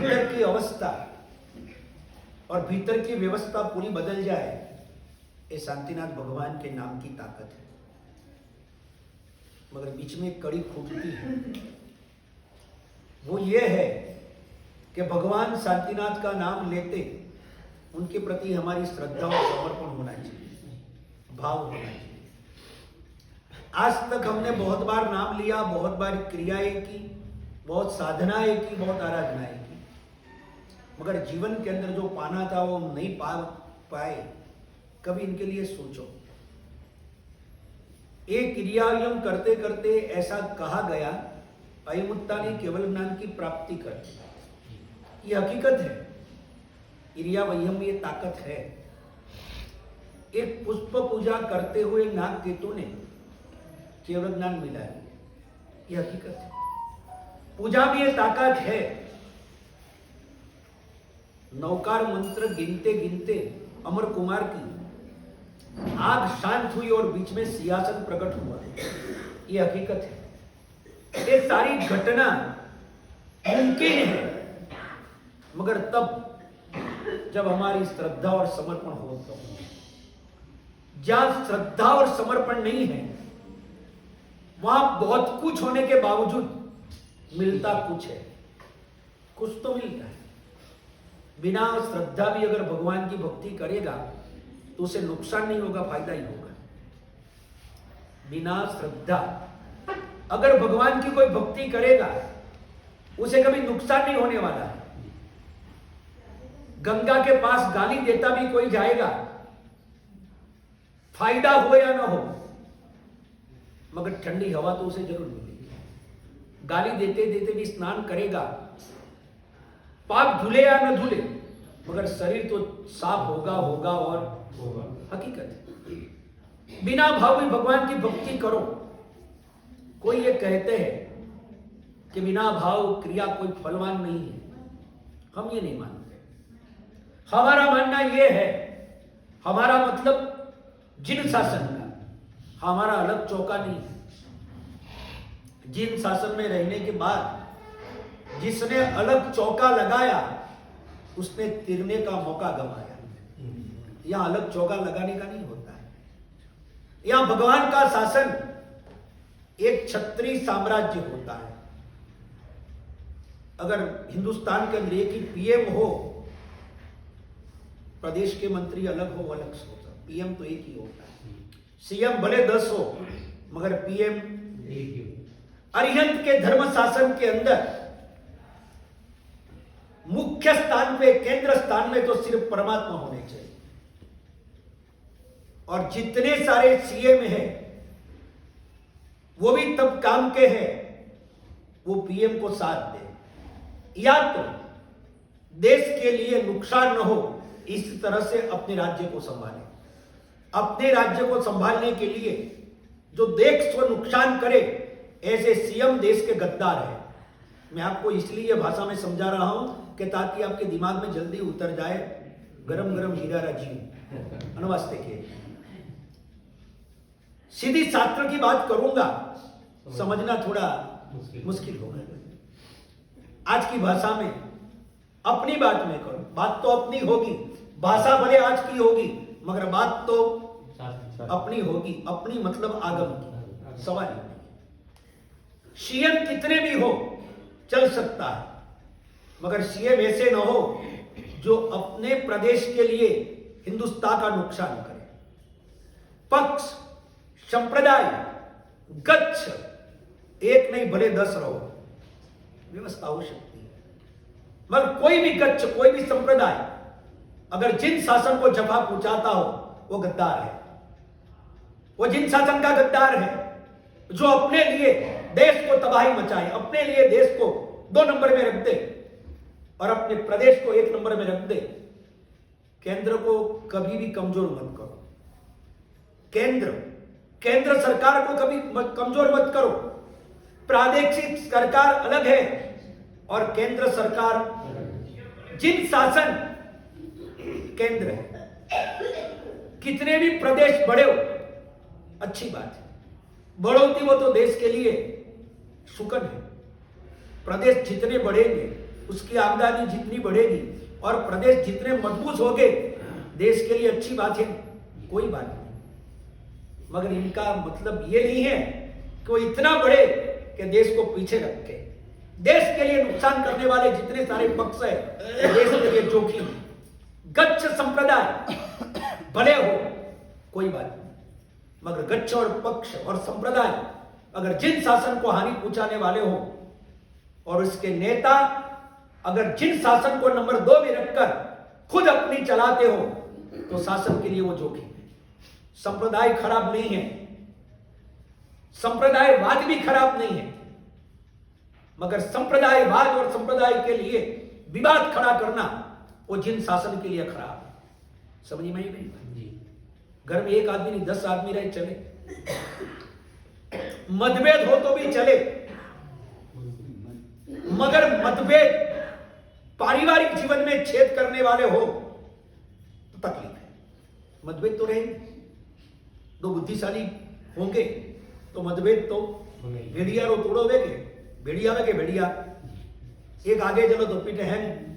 भीतर की अवस्था और भीतर की व्यवस्था पूरी बदल जाए, ये शांतिनाथ भगवान के नाम की ताकत है। मगर बीच में एक कड़ी खूबती है, वो ये है कि भगवान शांतिनाथ का नाम लेते उनके प्रति हमारी श्रद्धा और समर्पण होना चाहिए, भाव होना चाहिए। आज तक हमने बहुत बार नाम लिया, बहुत बार क्रियाएं की, बहुत साधनाएं की, बहुत आराधनाएं की, मगर जीवन के अंदर जो पाना था वो नहीं पाए। कभी इनके लिए सोचो। एक क्रियायम करते करते ऐसा कहा गया, अयमुत्ता ने केवल ज्ञान की प्राप्ति कर। ये हकीकत है, क्रिया वह्यम ये ताकत है। एक पुष्प पूजा करते हुए नाग केतु ने केवल ज्ञान मिला है, ये हकीकत है। पूजा में ये ताकत है। नौकार मंत्र गिनते गिनते अमर कुमार की आग शांत हुई और बीच में सिंहासन प्रकट हुआ, ये हकीकत है। ये सारी घटना मुमकिन है, मगर तब जब हमारी श्रद्धा और समर्पण हो। तो जहां श्रद्धा और समर्पण नहीं है, वहां बहुत कुछ होने के बावजूद मिलता कुछ है, कुछ तो मिलता है। बिना श्रद्धा भी अगर भगवान की भक्ति करेगा तो उसे नुकसान नहीं होगा, फायदा ही होगा। बिना श्रद्धा अगर भगवान की कोई भक्ति करेगा उसे कभी नुकसान नहीं होने वाला है। गंगा के पास गाली देता भी कोई जाएगा, फायदा हो या ना हो, मगर ठंडी हवा तो उसे जरूर मिलेगी। गाली देते देते भी स्नान करेगा, पाप धुले या न धुले, मगर शरीर तो साफ होगा होगा और होगा, हकीकत है। बिना भाव में भगवान की भक्ति करो। कोई ये कहते हैं कि बिना भाव क्रिया कोई फलवान नहीं है, हम ये नहीं मानते। हमारा मानना ये है, हमारा मतलब जिन शासन का, हमारा अलग चौका नहीं है। जिन शासन में रहने के बाद जिसने अलग चौका लगाया उसने तिरने का मौका गंवाया। यहां अलग चौका लगाने का नहीं होता है। यहां भगवान का शासन एक छत्री साम्राज्य होता है। अगर हिंदुस्तान के अंदर एक ही पीएम हो, प्रदेश के मंत्री अलग हो, अलग से होता, पीएम तो एक ही होता है। सीएम भले 10 हो, मगर पीएम एक ही हो। अरिहंत के धर्म शासन के अंदर मुख्य स्थान पे, केंद्र स्थान में तो सिर्फ परमात्मा होने चाहिए। और जितने सारे सीएम हैं वो भी तब काम के हैं वो पीएम को साथ दे, या तो देश के लिए नुकसान न हो इस तरह से अपने राज्य को संभाले। अपने राज्य को संभालने के लिए जो देश को नुकसान करे, ऐसे सीएम देश के गद्दार हैं। मैं आपको इसलिए भाषा में समझा रहा हूं कि ताकि आपके दिमाग में जल्दी उतर जाए। गरम गरम हीरा राजीव अनवास्ते के सीधी शास्त्र की बात करूंगा, समझना थोड़ा मुश्किल होगा। आज की भाषा में अपनी बात में करो, बात तो अपनी होगी, भाषा भले आज की होगी मगर बात तो अपनी होगी। अपनी मतलब आगम की, सवाल ही नहीं। सीएम कितने भी हो चल सकता है, मगर सीएम ऐसे न हो जो अपने प्रदेश के लिए हिंदुस्तान का नुकसान करे। पक्ष, संप्रदाय, गच्छ, एक नहीं भले 10 रहो, व्यवस्था हो सकती है। मगर कोई भी गच्छ, कोई भी संप्रदाय अगर जिन शासन को जफा पहुंचाता हो वो गद्दार है। वो जिन शासन का गद्दार है जो अपने लिए देश को तबाही मचाए, अपने लिए देश को 2 नंबर में रख दे और अपने प्रदेश को 1 नंबर में रख दे। केंद्र को कभी भी कमजोर मत करो। केंद्र सरकार को कभी कमजोर मत करो। प्रादेशिक सरकार अलग है और केंद्र सरकार, जिन शासन केंद्र है। कितने भी प्रदेश बड़े हो अच्छी बात है, बढ़ोतरी वो तो देश के लिए सुकन है। प्रदेश जितने बढ़ेंगे उसकी आमदनी जितनी बढ़ेगी और प्रदेश जितने मजबूत होंगे, देश के लिए अच्छी बात है, कोई बात नहीं। मगर इनका मतलब ये नहीं है कि वो इतना बढ़े कि देश को पीछे रखे। देश के लिए नुकसान करने वाले जितने सारे पक्ष है, देश के लिए जोखिम। गच्छ संप्रदाय भले हो, कोई बात नहीं, मगर गच्छ और पक्ष और संप्रदाय अगर जिन शासन को हानि पहुंचाने वाले हो और उसके नेता अगर जिन शासन को नंबर 2 में रखकर खुद अपनी चलाते हो, तो शासन के लिए वो जोखिम है। संप्रदाय खराब नहीं है, संप्रदायवाद भी खराब नहीं है, मगर संप्रदायवाद और संप्रदाय के लिए विवाद खड़ा करना वो जिन शासन के लिए खराब है। समझ में नहीं? घर में एक आदमी नहीं 10 आदमी रहे चले, मतभेद हो तो भी चले, मगर मतभेद पारिवारिक जीवन में छेद करने वाले हो तो तकलीफ है। मतभेद तो रहेंगे, दो बुद्धिशाली होंगे तो मतभेद तो भेड़िया रो तोड़ो वेगे, भेड़िया वेगे भेड़िया, एक आगे चलो तो पीछे हैं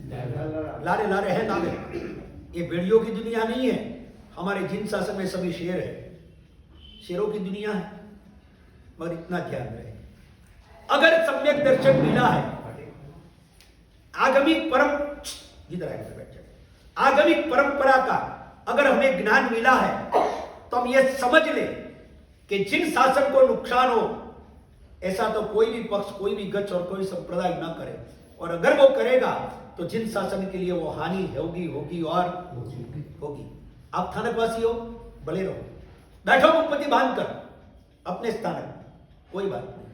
लारे लारे हैं आगे। ये भेड़ियों की दुनिया नहीं है, हमारे जिन शासन में सभी शेर है, शेरों की दुनिया है। मगर इतना ध्यान रहे, अगर सम्यक दर्शन मिला है, आगमिक आगमिक परंपरा का अगर हमें ज्ञान मिला है, तो हम ये समझ ले कि जिन शासन को नुकसान हो, ऐसा तो कोई भी पक्ष, कोई भी गच्छ और कोई संप्रदाय ना करे, और अगर वो करेगा तो जिन शासन के लिए वो हानि होगी और होगी। आप थानकवासी हो, भले रहो, बैठो मुखपति बांधकर अपने स्थान पर, कोई बात नहीं।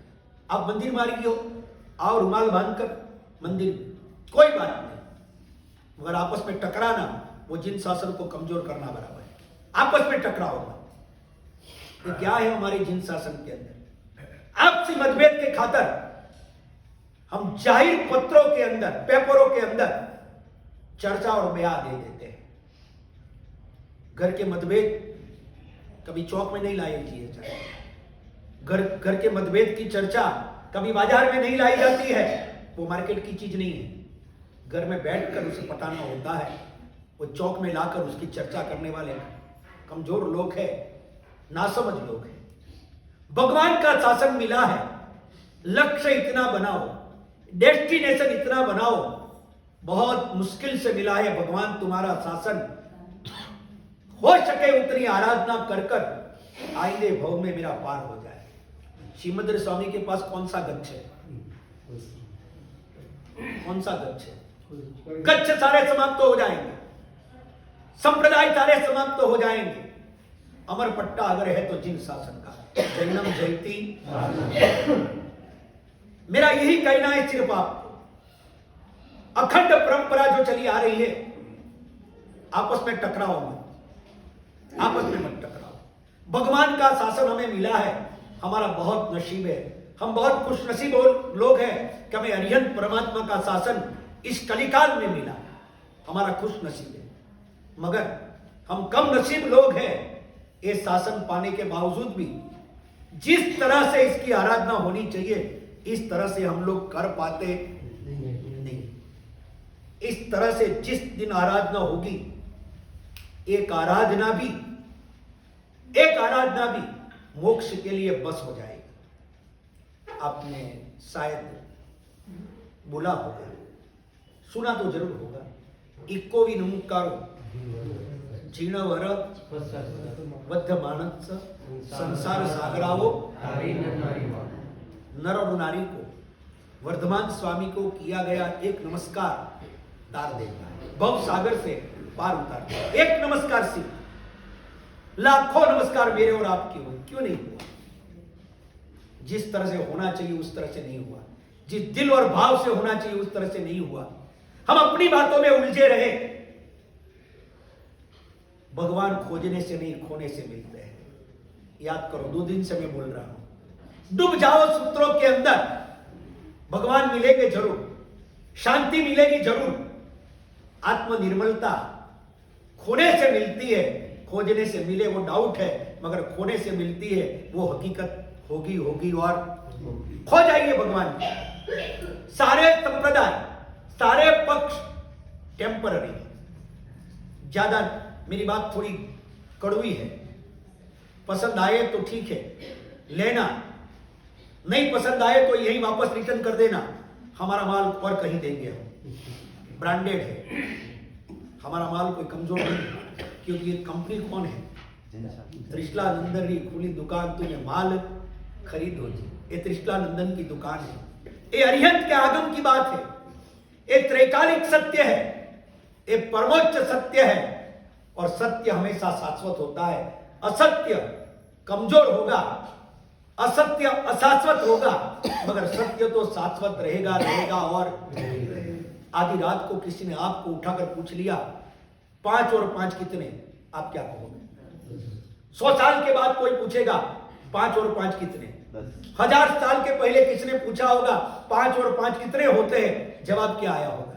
आप मंदिर मार्गी हो, आओ रुमाल बांधकर मंदिर, कोई बात नहीं। मगर आपस में टकराना वो जिन शासन को कमजोर करना बराबर है। आपस में टकराओगा, ये क्या है हमारे जिन शासन के अंदर? आपसी मतभेद के खातर हम जाहिर पत्रों के अंदर, पेपरों के अंदर चर्चा और बयान दे देते हैं। घर के मतभेद कभी चौक में नहीं लाई जाती, घर के मतभेद की चर्चा कभी बाजार में नहीं लाई जाती है, वो मार्केट की चीज नहीं है। घर में बैठकर उसे पटाना होता है। वो चौक में लाकर उसकी चर्चा करने वाले कमजोर लोग हैं, नासमझ लोग हैं। भगवान का शासन मिला है, लक्ष्य इतना बनाओ, डेस्टिनेशन इतना बनाओ, बहुत मुश्किल से मिला है भगवान तुम्हारा शासन। हो सके उतनी आराधना कर कर आईने भव में मेरा पार हो जाए। श्रीमद्र स्वामी के पास कौन सा गच्छ है? कौन सा गच्छ है? गच्छ सारे समाप्त हो जाएंगे, संप्रदाय सारे समाप्त हो जाएंगे। अमर पट्टा अगर है तो जिन शासन का, जैनम जयती। मेरा यही कहना है सिर्फ आपको, अखंड परंपरा जो चली आ रही है, आपस में टकराओ मत, आपस में मत टकराओ। भगवान का शासन हमें मिला है, हमारा बहुत नसीब है। हम बहुत खुशनसीब लोग हैं कि हमें अरिहंत परमात्मा का शासन इस कलिकाल में मिला, हमारा खुश नसीब है। मगर हम कम नसीब लोग हैं, ये शासन पाने के बावजूद भी जिस तरह से इसकी आराधना होनी चाहिए, इस तरह से हम लोग कर पाते नहीं। इस तरह से जिस दिन आराधना होगी, एक आराधना भी मोक्ष के लिए बस हो जाएगी। आपने शायद बोला होगा, सुना तो जरूर होगा, इक्को विनुकारो जीणवर वध्यमानस संसार सागरावो। नर और नारी को वर्धमान स्वामी को किया गया एक नमस्कार तार देता है, भव सागर से पार उतारता है। एक नमस्कार से लाखों नमस्कार मेरे और आपके हुए, क्यों नहीं हुआ? जिस तरह से होना चाहिए उस तरह से नहीं हुआ, जिस दिल और भाव से होना चाहिए उस तरह से नहीं हुआ। हम अपनी बातों में उलझे रहे। भगवान खोजने से नहीं, खोने से मिलते हैं। याद करो, 2 दिन से मैं बोल रहा हूं, डूब जाओ सूत्रों के अंदर, भगवान मिलेंगे जरूर, शांति मिलेगी जरूर। आत्मनिर्मलता खोने से मिलती है, खोजने से मिले वो डाउट है, मगर खोने से मिलती है वो हकीकत होगी और खो जाएंगे भगवान। सारे संप्रदाय, सारे पक्ष टेम्पररी है। ज्यादा मेरी बात थोड़ी कड़वी है, पसंद आए तो ठीक है लेना, नहीं पसंद आए तो यही वापस रिटर्न कर देना। हमारा माल और कहीं देंगे हम, ब्रांडेड है हमारा माल, कोई कमजोर नहीं है। क्योंकि ये कंपनी कौन है? त्रिशला नंदन की खुली दुकान, तुझे माल खरीद हो जी। ये त्रिशला नंदन की दुकान है। ये अरिहंत के आगम की बात है, ये त्रैकालिक सत्य है, ये परमोच्च सत्य है। और सत्य हमेशा शाश्वत होता है, असत्य कमजोर होगा, असत्य अशाश्वत होगा, मगर सत्य तो शाश्वत रहेगा रहेगा। और आधी रात को किसी ने आपको उठाकर पूछ लिया 5 और 5 कितने, आप क्या कहोगे? 100 साल के बाद कोई पूछेगा 5 और 5 कितने, 1000 साल के पहले किसने पूछा होगा 5 और 5 कितने होते हैं, जवाब क्या आया होगा?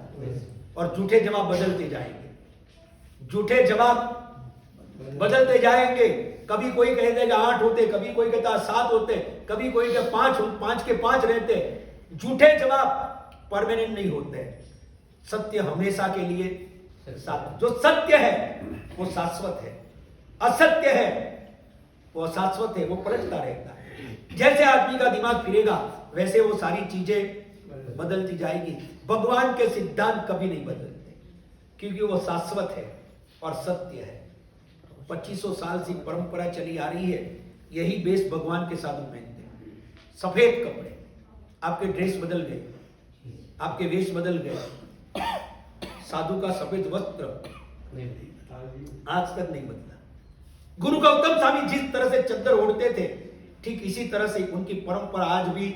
और झूठे जवाब बदलते जाएंगे, झूठे जवाब बदलते जाएंगे। कभी कोई कह देगा 8 होते, कभी कोई कहता 7 होते, कभी कोई कहता 5 के 5 रहते। झूठे जवाब परमानेंट नहीं होते। सत्य हमेशा के लिए शाश्वत, जो सत्य है वो शाश्वत है, असत्य है वो अशाश्वत है, वो पलटता रहता है। जैसे आदमी का दिमाग फिरेगा वैसे वो सारी चीजें बदलती जाएगी। भगवान के सिद्धांत कभी नहीं बदलते क्योंकि वो शाश्वत है और सत्य है। 2500 साल से परंपरा चली आ रही है, यही बेस भगवान के साधु पहनते हैं। सफेद कपड़े, आपके ड्रेस बदल गए, आपके वेश बदल गए। साधु का सफेद वस्त्र आज तक नहीं बदला। गुरु गौतम स्वामी जिस तरह से चद्दर ओढ़ते थे, ठीक इसी तरह से उनकी परंपरा आज भी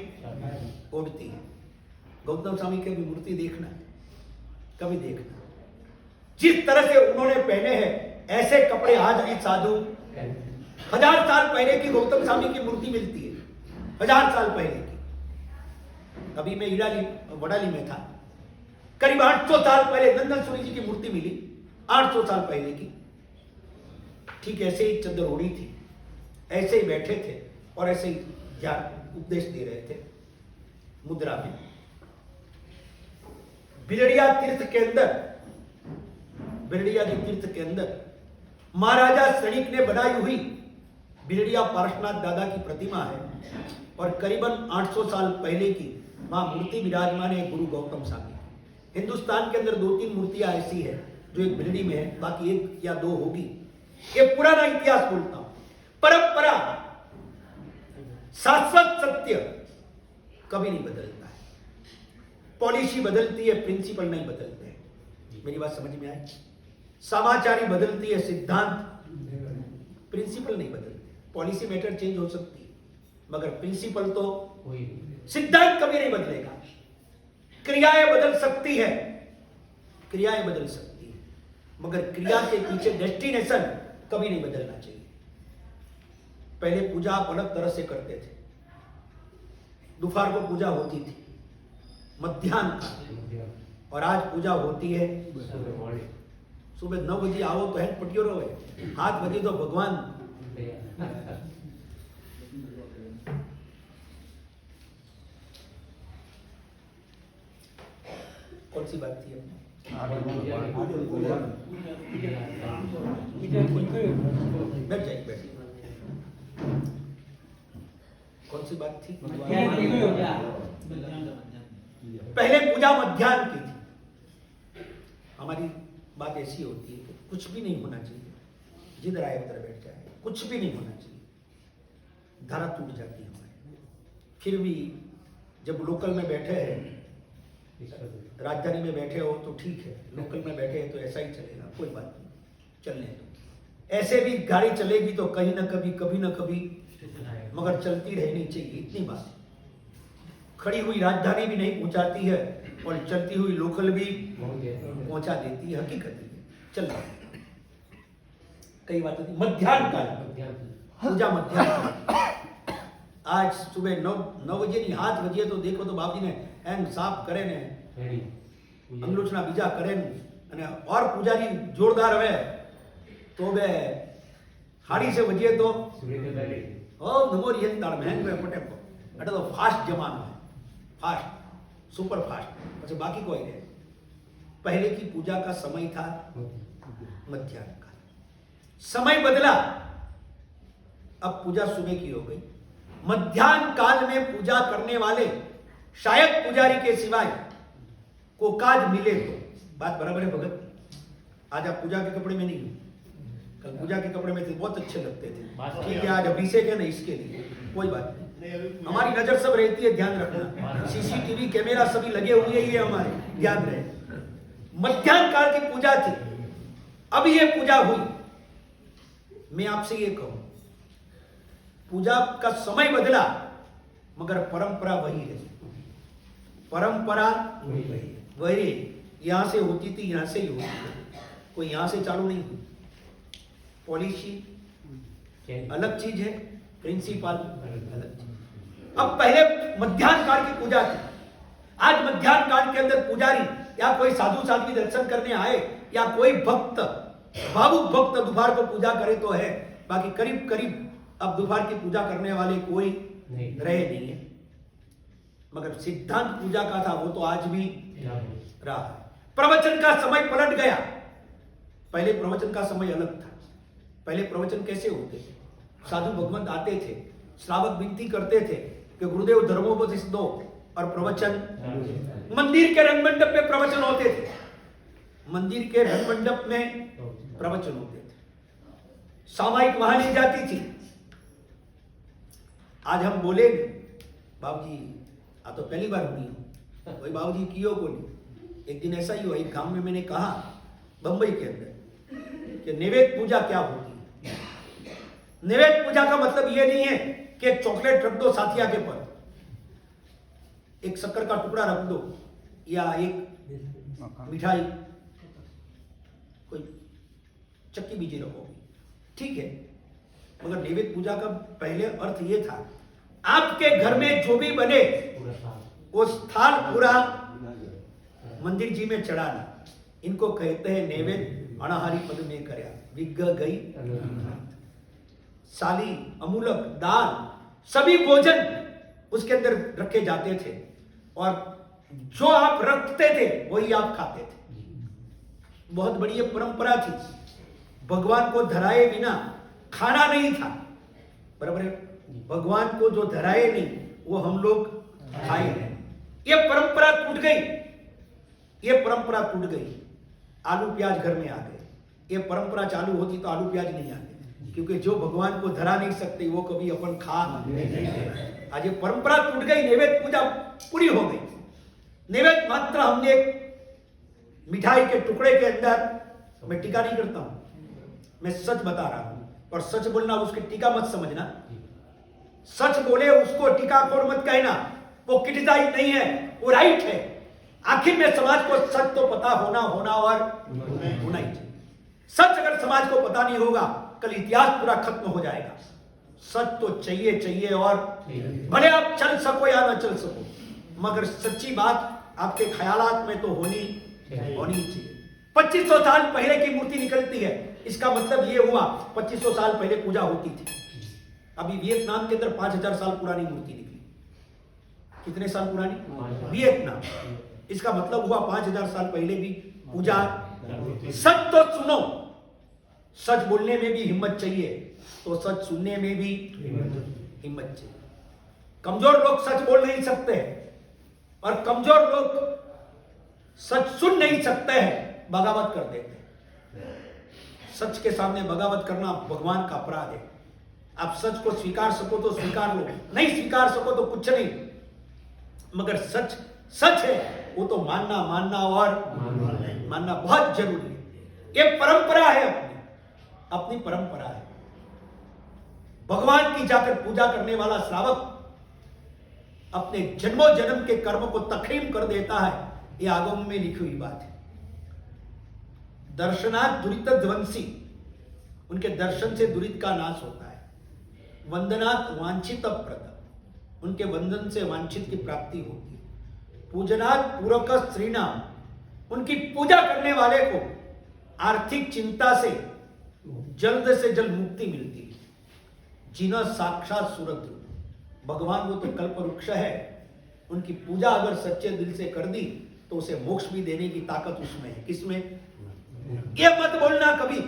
ओढ़ती है। गौतम स्वामी की भी मूर्ति देखना, कभी देखना, जिस तरह से उन्होंने पहने हैं ऐसे कपड़े आज भी साधु 1000 साल पहले की गौतम स्वामी की मूर्ति मिलती है, 1000 साल पहले की। अभी मैं इराली वडाली में था, करीब 800 साल पहले नंदन सूरी जी की मूर्ति मिली, 800 साल पहले की। ठीक ऐसे ही चद्दर ओढ़ी थी, ऐसे ही बैठे थे और ऐसे ही ज्ञान उपदेश दे रहे थे मुद्रा में। बिलड़िया तीर्थ के अंदर, बिलड़िया जी तीर्थ के अंदर महाराजा सैनिक ने बनाई हुई बिलड़िया पार्श्वनाथ दादा की प्रतिमा है और करीबन 800 साल पहले की वहां मूर्ति विराजमान है गुरु गौतम स्वामी। हिंदुस्तान के अंदर 2-3 मूर्तियां ऐसी है जो एक बिलड़ी में है, बाकी 1 या 2 होगी। ये पुराना इतिहास बोलता हूं। परंपरा, शाश्वत सत्य कभी नहीं बदलता है। पॉलिसी बदलती है, प्रिंसिपल नहीं बदलते हैं। मेरी बात समझ में आई? समाचारी बदलती है, सिद्धांत, प्रिंसिपल नहीं बदलते। पॉलिसी मैटर चेंज हो सकती है मगर प्रिंसिपल तो, सिद्धांत कभी नहीं बदलेगा। क्रियाएं बदल सकती है, क्रियाएं बदल सकती है मगर क्रिया के पीछे डेस्टिनेशन कभी नहीं बदलना चाहिए। पहले पूजा आप अलग तरह से करते थे। दोपहर को पूजा होती थी, मध्याह्न का, और आज पूजा होती है सुबह 9 बजे। आओ तो है पटियो रहो, 7 बजे तो भगवान। कौन सी बात थी? बैठ जाइए, बैठ। कौन सी बात थी? पहले पूजा मध्याह्न की थी। हमारी बात ऐसी होती है कि कुछ भी नहीं होना चाहिए, जिधर आए उधर बैठ जाए, कुछ भी नहीं होना चाहिए। धारा टूट जाती है हमारी। फिर भी जब लोकल में बैठे हैं, राजधानी में बैठे हो तो ठीक है, लोकल में बैठे हैं तो ऐसा ही चलेगा, कोई बात नहीं, चलने दो। ऐसे भी गाड़ी चलेगी तो कहीं ना कभी, कभी ना कभी, मगर चलती रहनी चाहिए, इतनी बात। खड़ी हुई राजधानी भी नहीं पहुंचाती है और चलती हुई लोकल भी पहुंचा देती है, हकीकत है। चल कई बात होती। मध्याह्न काल पूजा, मध्याह्न। आज सुबह 9 बजे नहीं, 8 बजे तो देखो तो बाबू जी ने एम साफ करे ने, अंगलूचना बीजा करे ने, और पुजारी जोरदार है तो बे हाड़ी से बजे तो ओ नमो रियन तार महंग में पटे એટલે તો ફાસ્ટ જમાનો है, फास्ट सुपर फास्ट। પછી બાકી કોઈ नहीं। पहले की पूजा का समय था मध्याह्न काल, समय बदला, अब पूजा सुबह की हो गई। मध्याह्न काल में पूजा करने वाले शायद पुजारी के सिवाय को काज मिले तो। बात बराबर है भगत? आज आप पूजा के कपड़े में नहीं हो, कल पूजा के कपड़े में थे, बहुत अच्छे लगते थे, ठीक है, आज अभिषेक है ना, इसके लिए कोई बात नहीं। हमारी नजर सब रहती है, ध्यान रखना, सीसीटीवी कैमरा सभी लगे हुए ही है हमारे, ध्यान रहे। मध्याह्न काल की पूजा थी, अब ये पूजा हुई। मैं आपसे ये कहूं, पूजा का समय बदला मगर परंपरा वही है, परंपरा वही, यहां से होती थी, यहां से ही होती है, कोई यहां से चालू नहीं हुई। पॉलिसी अलग चीज है, प्रिंसिपल अलग चीज। अब पहले मध्याह्न काल की पूजा थी, आज मध्याह्न काल के अंदर पुजारी या कोई साधु साध्वी दर्शन करने आए या कोई भक्त, भावुक भक्त दोपहर को पूजा करे तो है, बाकी करीब करीब अब दोपहर की पूजा करने वाले कोई रहे नहीं है। मगर सिद्धांत पूजा का था, वो तो आज भी रहा है। प्रवचन का समय पलट गया, पहले प्रवचन का समय अलग था। पहले प्रवचन कैसे होते थे? साधु भगवंत आते थे, श्रावक विनती करते थे कि गुरुदेव धर्मोपदेश दो, और प्रवचन मंदिर के रंग मंडप में प्रवचन होते थे, मंदिर के रंग मंडप में प्रवचन होते थे, सामायिक वहां ली जाती थी। आज हम बोले बाबूजी, आ तो पहली बार हुई हूं, कोई बाबूजी कियो को नहीं। एक दिन ऐसा ही हुआ, एक गांव में मैंने कहा बंबई के अंदर कि नैवेद्य पूजा क्या होती है। नैवेद्य पूजा का मतलब यह नहीं है कि एक चॉकलेट रख दो साथिया के पर, एक शक्कर का टुकड़ा रख दो, या एक मिठाई, कोई चक्की बीजी रखो, ठीक है। मगर नैवेद्य पूजा का पहले अर्थ यह था, आपके घर में जो भी बने वो थाल पूरा मंदिर जी में चढ़ाना। इनको कहते हैं नैवेद्य। अनाहारी पद में करया विग गई साली, अमूलक, दाल, सभी भोजन उसके अंदर रखे जाते थे, और जो आप रखते थे वही आप खाते थे। बहुत बड़ी परंपरा थी, भगवान को धराए बिना खाना नहीं था, बराबर है? भगवान को जो धराए नहीं वो हम लोग खाए हैं। ये परंपरा टूट गई, ये परंपरा टूट गई। आलू प्याज घर में आ गए, ये परंपरा चालू होती तो आलू प्याज नहीं आते, क्योंकि जो भगवान को धरा नहीं सकते वो कभी अपन खा नहीं। आज ये परंपरा टूट गई, नैवेद्य पूजा पूरी हो गई। नैवेद्य मात्र हमने मिठाई के टुकड़े के अंदर, मैं टीका नहीं करता हूं, मैं सच बता रहा हूं, और सच बोलना, उसकी टीका मत समझना। सच बोले उसको टीकाखोर मत कहना, वो क्रिटिसाइज नहीं है, वो राइट है। आखिर में समाज को सच तो पता होना और होना ही चाहिए। सच अगर समाज को पता नहीं होगा, कल इतिहास पूरा खत्म हो जाएगा। सच तो चाहिए, और भले आप चल सको या ना चल सको, मगर सच्ची बात आपके ख्यालात में तो होनी चाहिए। 2500 साल पहले की मूर्ति निकलती है, इसका मतलब ये हुआ 2500 साल पहले पूजा होती थी। अभी वियतनाम के अंदर 5000 साल पुरानी मूर्ति निकली। कितने साल पुरानी? वियतनाम। इसका मतलब हुआ 5000 साल पहले भी पूजा। सच तो सुनो, सच बोलने में भी हिम्मत चाहिए, तो सच सुनने में भी हिम्मत चाहिए। कमजोर लोग सच बोल नहीं सकते, और कमजोर लोग सच सुन नहीं सकते हैं, बगावत कर देते हैं। सच के सामने बगावत करना भगवान का अपराध है। आप सच को स्वीकार सको तो स्वीकार लो, नहीं स्वीकार सको तो कुछ नहीं, मगर सच सच है, वो तो मानना और मानना बहुत जरूरी है। ये परंपरा है, अपनी परंपरा है। भगवान की जाकर पूजा करने वाला श्रावक अपने जन्मों जन्म के कर्म को तकरीम कर देता है, ये आगम में लिखी हुई बात है। दर्शनात् दुरित ध्वंसी, उनके दर्शन से दुरित का नाश होता है। वंदनात् वांछित प्रद, उनके वंदन से वांछित की प्राप्ति होती है। पूजनात् पूरक स्त्रीणाम, उनकी पूजा करने वाले को आर्थिक चिंता से जल्द मुक्ति मिलती है। जिन्ह साक्षात सूरत, भगवान वो तो कल्प वृक्ष है, उनकी पूजा अगर सच्चे दिल से कर दी तो उसे मोक्ष भी देने की ताकत उसमें है। किसमें? ये मत बोलना कभी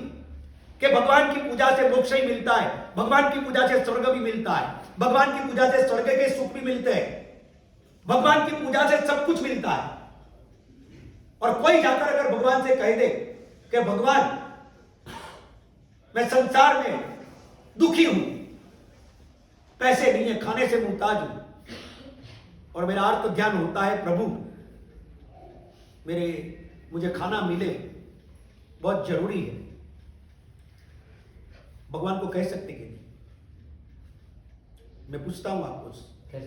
कि भगवान की पूजा से मोक्ष ही मिलता है, भगवान की पूजा से स्वर्ग भी मिलता है, भगवान की पूजा से स्वर्ग के सुख भी मिलते हैं, भगवान की पूजा से सब कुछ मिलता है। और कोई जाकर अगर भगवान से कह दे कि भगवान मैं संसार में दुखी हूं, पैसे नहीं है, खाने से मुहताज हूं, और मेरा अर्थ ध्यान होता है प्रभु मुझे खाना मिले, बहुत जरूरी है, भगवान को कह सकते कि नहीं? मैं पूछता हूं आपको,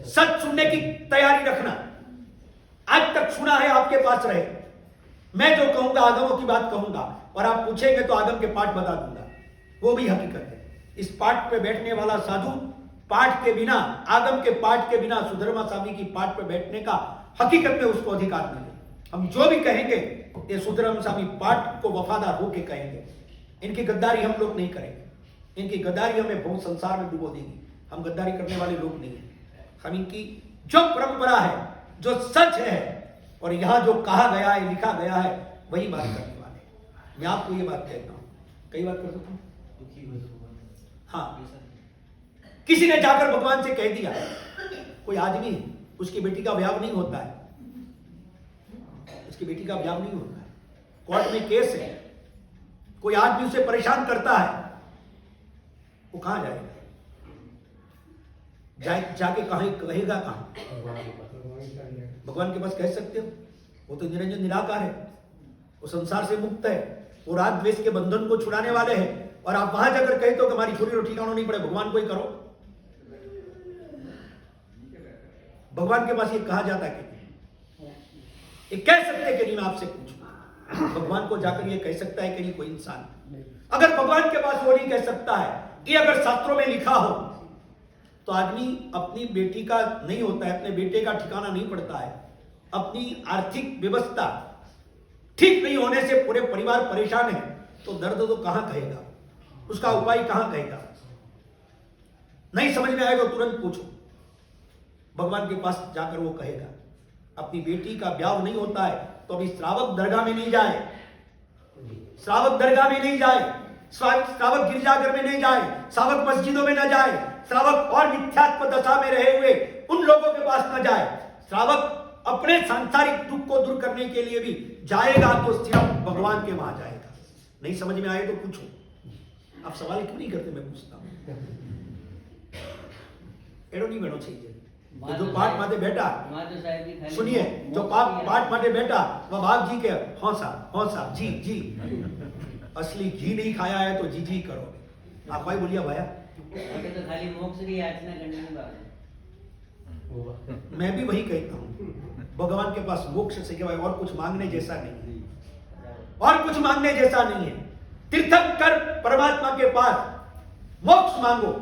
सच सुनने की तैयारी रखना। आज तक सुना है आपके पास रहे, मैं जो कहूंगा आगमों की बात कहूंगा, और आप पूछेंगे तो आगम के पाठ बता दूंगा, वो भी हकीकत है। इस पाठ पे बैठने वाला साधु पाठ के बिना, आगम के पाठ के बिना सुधर्मा स्वामी की पाठ पे बैठने का हकीकत में उसको अधिकार नहीं है। हम जो भी कहेंगे ये सुधर्मा स्वामी पाठ को वफादार होके कहेंगे। इनकी गद्दारी हम लोग नहीं करेंगे, इनकी गद्दारी हमें बहुत संसार में डुबो देगी। हम गद्दारी करने वाले लोग नहीं है। हम इनकी जो परंपरा है, जो सच है, और यहां जो कहा गया है, लिखा गया है, वही बात करने वाले। मैं आपको ये बात कहता हूं, कई बात कर सकता हूं। हाँ, किसी ने जाकर भगवान से कह दिया, कोई आदमी उसकी बेटी का ब्याह नहीं होता है, उसकी बेटी का ब्याह नहीं होता है, कोर्ट में केस है, कोई आदमी उसे परेशान करता है, वो कहां जाएगा? जाके कहीं कहेगा कहां? भगवान के पास कह सकते हो? वो तो निरंजन निराकार है, वो संसार से मुक्त है, वो राग द्वेष के बंधन को छुड़ाने वाले हैं। और आप वहां जाकर कहे तो हमारी छोटी रोटी ठिकाना नहीं पड़े, भगवान को ही करो। भगवान के पास ये कहा जाता है कि ये कह सकते कि नहीं? मैं आपसे पूछूं, भगवान को जाकर ये कह सकता है कि नहीं कोई इंसान? अगर भगवान के पास वो नहीं कह सकता है, ये अगर शास्त्रों में लिखा हो, तो आदमी अपनी बेटी का नहीं होता है, अपने बेटे का ठिकाना नहीं पड़ता है, अपनी आर्थिक व्यवस्था ठीक नहीं होने से पूरे परिवार परेशान है, तो दर्द तो कहां कहेगा, उसका उपाय कहां कहेगा? नहीं समझ में आएगा तो तुरंत पूछो, भगवान के पास जाकर वो कहेगा। अपनी बेटी का ब्याह नहीं होता है तो अभी श्रावक दरगाह में नहीं जाए, श्रावक दरगाह में नहीं जाए, श्रावक गिरजाघर में नहीं जाए, श्रावक मस्जिदों में न जाए, श्रावक और मिथ्यात्व दशा में रहे हुए उन लोगों के पास न जाए। श्रावक अपने सांसारिक दुख को दूर करने के लिए भी जाएगा तो सिर्फ भगवान के वहां जाएगा। नहीं समझ में आए तो पूछो। आप सवाल क्यों नहीं करते? मैं पूछता हूं, एडो नहीं बनो चाहिए। जो पाठ माते बैठा, सुनिए, जो पाठ माते बैठा वह भाग जी के हौसा हौसा जी जी, असली घी नहीं खाया है तो जी जी करो। आप भाई बोलिए भाया, तो खाली मोक्ष की याचना करने की बात है। मैं भी वही कहता हूं, भगवान के पास मोक्ष से क्या और कुछ मांगने जैसा नहीं है, और कुछ मांगने जैसा नहीं है। तीर्थंकर परमात्मा के पास मोक्ष मांगो,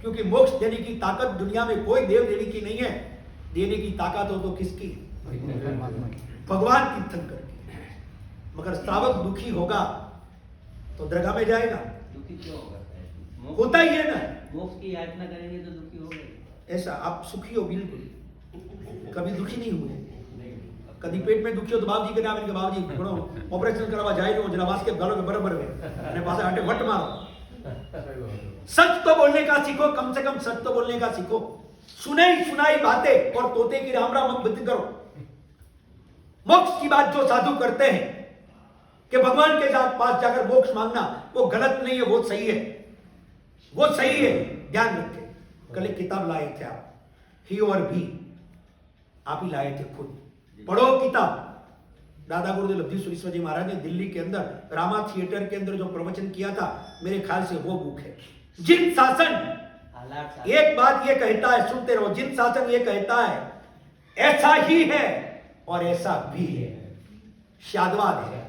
क्योंकि मोक्ष देने की ताकत दुनिया में कोई देव देवी की नहीं है। देने की ताकत हो तो किसकी? भगवान तीर्थंकर की। मगर श्रावक दुखी होगा तो दरगाह में जाएगा? दुखी क्यों होगा? होता ही है ना। मोक्ष की याचना करेंगे तो दुखी होगा। ऐसा आप सुखी हो बिल्कुल, कभी दुखी नहीं हुए? कभी पेट में दुखी हो तो बाबू जी के नाम इनके बाबू जी ऑपरेशन करवा जाए जरा वास के गालों के बराबर में पास आटे वट मारो। सच तो बोलने का सीखो, कम से कम सच तो बोलने का सीखो। सुनाई सुनाई बातें और तोते की राम राम मत करो। मोक्ष की बात जो साधु करते हैं कि भगवान के साथ पास जाकर मोक्ष मांगना, वो गलत नहीं है, वो सही है, वो सही है। ध्यान रखें, कल एक किताब लाए थे आप, ही और भी, आप ही लाए थे खुद, पढ़ो किताब। दादा गुरुदेव लब्धि सुरेश्वर जी महाराज ने दिल्ली के अंदर रामा थिएटर के अंदर जो प्रवचन किया था, मेरे ख्याल से वो बुक है। जिन शासन एक बात ये कहता है, सुनते रहो, जिन शासन ये कहता है ऐसा ही है और ऐसा भी है, शादवाद है,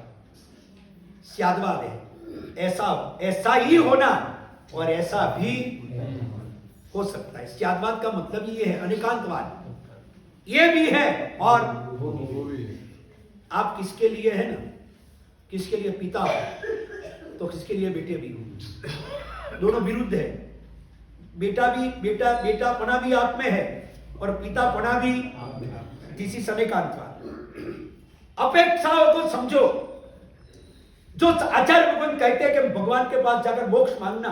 शादवाद है, ऐसा ही होना और ऐसा भी हो सकता है। शादवाद का मतलब ये है अनेकांतवाद, ये भी है और आप किसके लिए है ना, किसके लिए पिता हो तो किसके लिए बेटे भी हो, दोनों विरुद्ध है। बेटा पना भी आप में है और पिता पना भी, दिस इज अनेकांतवाद। अपेक्षाओं को समझो। जो आचार्य भगवान कहते हैं कि भगवान के पास जाकर मोक्ष मांगना,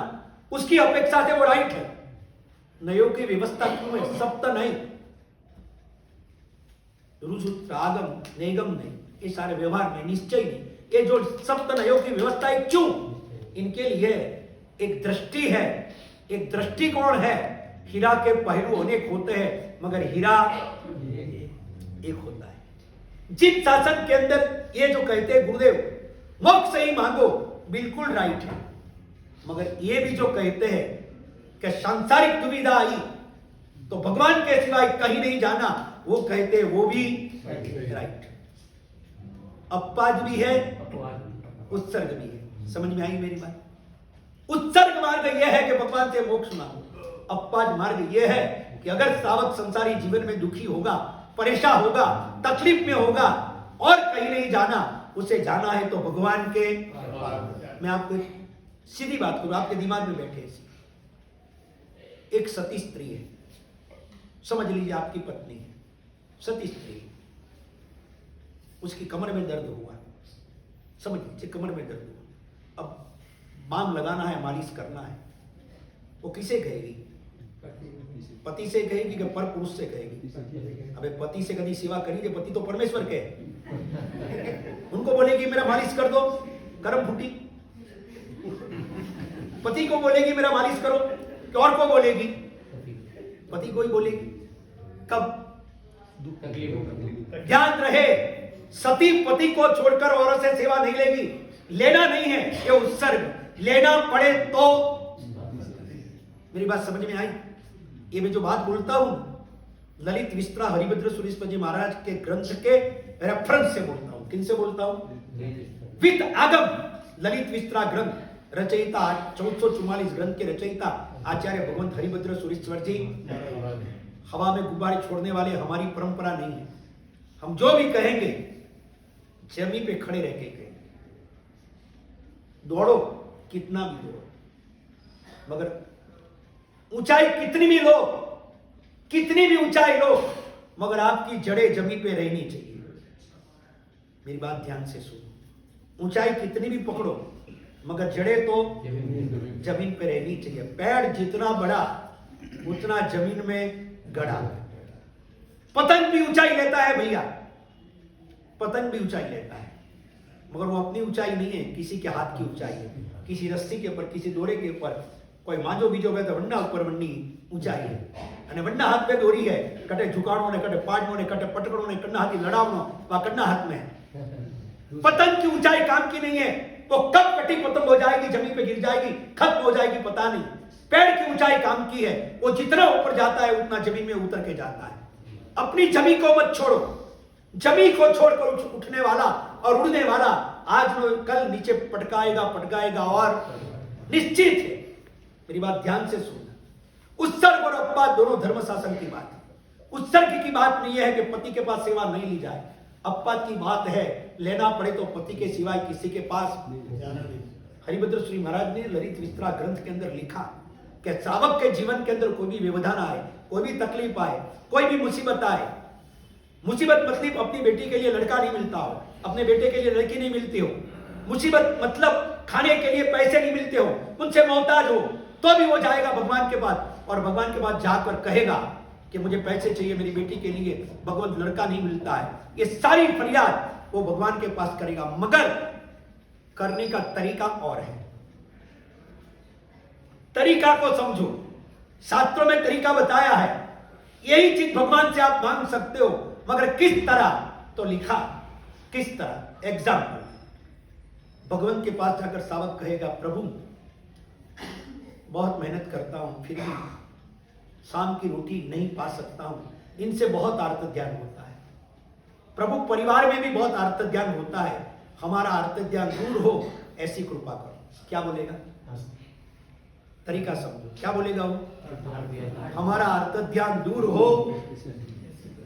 उसकी अपेक्षा से वो राइट है। नयों की व्यवस्था क्यों है? सप्त नहीं, रुजुत्र आगम निगम नहीं, ये सारे व्यवहार में निश्चय नहीं, ये जो सप्त नयों की व्यवस्था है क्यों? इनके लिए एक दृष्टि है, एक दृष्टिकोण है। हीरा के पहलू अनेक होते हैं मगर हीरा एक होता है। जिन शासन के अंदर ये जो कहते हैं गुरुदेव मोक्ष ही मांगो, बिल्कुल राइट है, मगर ये भी जो कहते हैं कि सांसारिक दुविधा आई तो भगवान के सिवाय कहीं नहीं जाना, वो कहते हैं वो भी राइट। अपवाद भी है, उत्सर्ग भी है। समझ में आई मेरी बात? उत्सर्ग मार्ग यह है कि भगवान से मोक्ष मांगो। अपवाद मार्ग यह है कि अगर सावक संसारी जीवन में दुखी होगा, परेशान होगा, तकलीफ में होगा और कहीं नहीं जाना, उसे जाना है तो भगवान के। मैं आपको एक सीधी बात करूं, आपके दिमाग में बैठे ऐसी एक सती स्त्री है, समझ लीजिए आपकी पत्नी है, सती स्त्री, उसकी कमर में दर्द हुआ, समझ लीजिए कमर में दर्द हुआ, अब बाम लगाना है, मालिश करना है, वो किसे कहेगी? पति से कहेगी कि पर पुरुष से कहेगी? अबे पति से कभी सेवा करी? पति तो परमेश्वर के है। उनको बोलेगी मेरा मालिश कर दो, करम फूटी। पति को बोलेगी मेरा मालिश करो, कि और को बोलेगी? पति को ही बोलेगी। कब? ध्यान रहे, सती पति को छोड़कर औरत से सेवा नहीं लेगी। लेना नहीं है, ये उत्सर्ग। लेना पड़े तो। मेरी बात समझ में आई? ये मैं जो बात बोलता हूं ललित विस्त्रा हरिभद्र सुरेश्वर जी महाराज के ग्रंथ के रेफरेंस से बोलता हूं। किन से बोलता हूं? विद आगम ललित विस्त्रा ग्रंथ रचयिता 1444 ग्रंथ के रचयिता आचार्य भगवंत हरिभद्र सुरेश्वर जी। हवा में गुब्बारे छोड़ने वाले हमारी परंपरा नहीं है। हम जो भी कहेंगे जमीन पे खड़े रह के कहेंगे। दौड़ो कितना भी दौड़ो, मगर ऊंचाई कितनी भी लो, कितनी भी ऊंचाई लो, मगर आपकी जड़ें जमीन पे रहनी चाहिए। मेरी बात ध्यान से सुनो। ऊंचाई कितनी भी पकड़ो मगर जड़ें तो जमीन पे रहनी चाहिए। पैर जितना बड़ा उतना जमीन में गड़ा। पतंग भी ऊंचाई लेता है भैया, पतंग भी ऊंचाई लेता है, मगर वो अपनी ऊंचाई नहीं है, किसी के हाथ की ऊंचाई है, किसी रस्सी के ऊपर, किसी दोरे के ऊपर। कोई मांजो बीजो गए तो वंडा ऊपर वंडी ऊंचाई है, અને वंडा हाथ में दोरी है, कटे झुकाड़ो ने, कटे पाड़नो ने, कटे पटकड़ो ने, कन्ना हाथी लड़ावनो, वह कन्ना हाथ में है। पतंग की ऊंचाई काम की नहीं है। वो कब कटी पतंग हो जाएगी, जमीन पे गिर जाएगी, खत्म हो जाएगी, पता नहीं। पेड़ की ऊंचाई काम की है, वो जितना ऊपर जाता है उतना जमीन में उतर के जाता है। अपनी जमीन को मत छोड़ो। जमीन को छोड़कर उठने वाला और उड़ने वाला आज कल नीचे पटकाएगा और निश्चित है। मेरी बात ध्यान से सुनना। उत्सर्ग और अपवाद दोनों धर्म शासन की बात है। उत्सर्ग की बात नहीं है कि पति के पास सेवा नहीं ली जाए। अपवाद की बात है लेना पड़े तो पति के सिवाय किसी के पास जाना नहीं। हरिभद्र श्री महाराज ने ललित विस्त्रा ग्रंथ के अंदर लिखा कि श्रावक के जीवन के अंदर कोई भी व्यवधान आए, कोई भी तकलीफ आए, कोई भी मुसीबत आए, मुसीबत मतलब अपनी बेटी के लिए लड़का नहीं मिलता हो, अपने बेटे के लिए लड़की नहीं मिलती हो, मुसीबत मतलब खाने के लिए पैसे नहीं मिलते हो, उनसे मोहताज हो, तो भी वो जाएगा भगवान के पास और भगवान के पास जाकर कहेगा कि मुझे पैसे चाहिए मेरी बेटी के लिए, भगवान लड़का नहीं मिलता है। ये सारी फरियाद वो भगवान के पास करेगा, मगर करने का तरीका और है। तरीका को समझो, शास्त्रों में तरीका बताया है। यही चीज भगवान से आप मांग सकते हो, मगर किस तरह तो लिखा, किस तरह। एग्जाम्पल, भगवान के पास जाकर सावक कहेगा प्रभु बहुत मेहनत करता हूं फिर भी शाम की रोटी नहीं पा सकता हूं, इनसे बहुत आर्त ध्यान होता है। प्रभु परिवार में भी बहुत आर्त ध्यान होता है, हमारा आर्त ध्यान दूर हो ऐसी कृपा करो। क्या बोलेगा? तरीका समझो, क्या बोलेगा वो? हमारा आर्त ध्यान दूर हो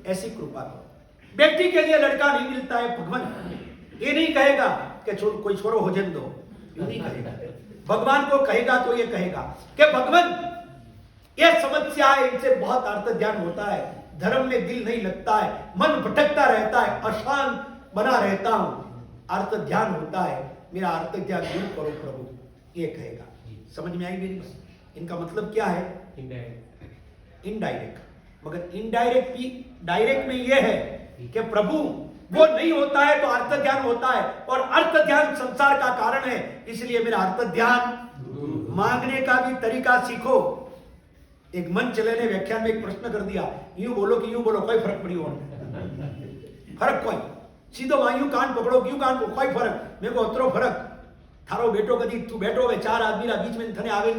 ऐसी कृपा करो। बेटी के लिए लड़का नहीं मिलता है, भगवान ये नहीं कहेगा कि कोई छोरो हो जन दो, ये नहीं कहेगा। भगवान को कहेगा तो ये कहेगा कि भगवान ये समस्या है, इनसे बहुत आर्त ध्यान होता है, धर्म में दिल नहीं लगता है, मन भटकता रहता है, अशांत बना रहता हूं, अर्थ ध्यान होता है, मेरा अर्थ ध्यान दूर करो प्रभु, ये कहेगा। समझ में आई मेरी बात? इनका मतलब क्या है? इनडायरेक्ट। मगर इनडायरेक्ट भी, डायरेक्ट में ये है कि प्रभु वो नहीं होता है तो अर्थ ध्यान होता है, और अर्थ ध्यान संसार का कारण है, इसलिए मेरा अर्थ ध्यान मांगने का भी तरीका सीखो। एक मन चले ने व्याख्यान में एक प्रश्न कर दिया, यूं बोलो कि यूं बोलो, कोई फर्क पड़ी हो, फर्क कोई, सीधो वहां यूं कान पकड़ो क्यों कान पकड़ो, कोई फर्क, मेरे को अतरो फर्क। थारो बेटो कदी तू बैठो वे चार आदमी ना बीच में थने आवे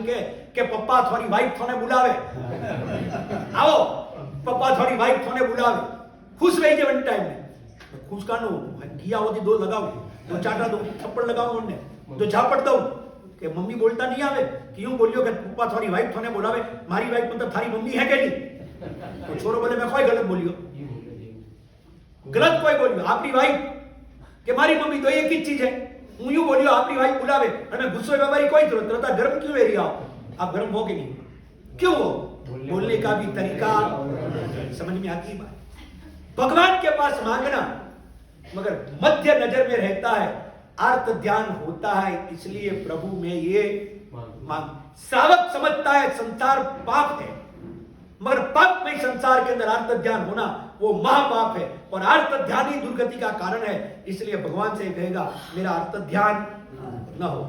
के पप्पा थोड़ी वाइफ थोने बुलावे, आओ पप्पा थोड़ी वाइफ थोने बुलावे, खुश रही जे वन टाइम में, खुश कानो किया होती दो लगाओ, दो चाटा दो थप्पड़ लगाओ उन्हें, दो झापड़ दो कि मम्मी बोलता नहीं आवे, क्यों बोलियो कि पप्पा थोड़ी वाइफ थोने बुलावे, मारी वाइफ मतलब थारी मम्मी है के नहीं? तो छोरो बोले मैं कोई गलत बोलियो, गलत कोई बोलियो, आपकी वाइफ के मारी मम्मी तो एक ही चीज है, હું યું બોલ્યો આપણી વાઈફ બોલાવે અને ગુસ્સો વ્યવહારી કોઈ જરૂરત નથી, ગરમ क्यों है रही आप गरम हो कि नहीं? क्यों हो? बोलने का भी तरीका समझ में आती बात। भगवान के पास मांगना मगर मध्य नजर में रहता है, अर्थ ध्यान होता है, इसलिए प्रभु में ये मांग। श्रावक समझता है संसार पाप है, मगर पाप में संसार के अंदर अर्थ ध्यान होना वो महापाप है, और अर्थ ध्यान ही दुर्गति का कारण है, इसलिए भगवान से कहेगा मेरा अर्थ ध्यान न हो।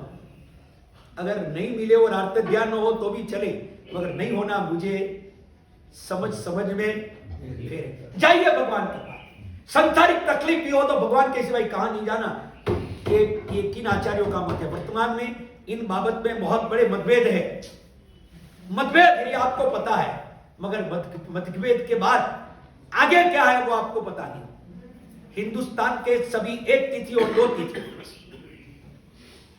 अगर नहीं मिले और अर्थ ध्यान न हो तो भी चले, मगर नहीं होना मुझे समझ में फेरे। जाइए भगवान के पास, सांसारिक तकलीफ भी हो तो भगवान के सिवाय कहां नहीं जाना। ये किन आचार्यों का मत है? वर्तमान में इन बाबत में बहुत बड़े मतभेद है, मतभेद ये आपको पता है, मगर मतभेद के बाद आगे क्या है वो आपको पता नहीं। हिंदुस्तान के सभी एक तिथि और दो तिथि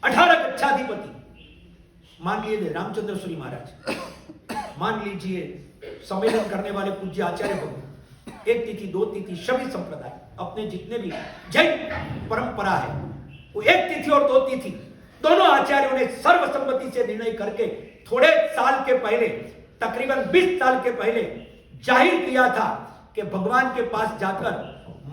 18 कक्षाधिपति, मान लीजिए रामचंद्र सूरी महाराज, मान लीजिए सम्मेलन करने वाले पूज्य आचार्य भगवान, एक तिथि दो तिथि सभी संप्रदाय अपने जितने भी जैन परंपरा है वो एक तिथि और दो तिथि दोनों आचार्यों ने सर्वसम्मति से निर्णय करके थोड़े साल के पहले, तकरीबन 20 साल के पहले जाहिर किया था कि भगवान के पास जाकर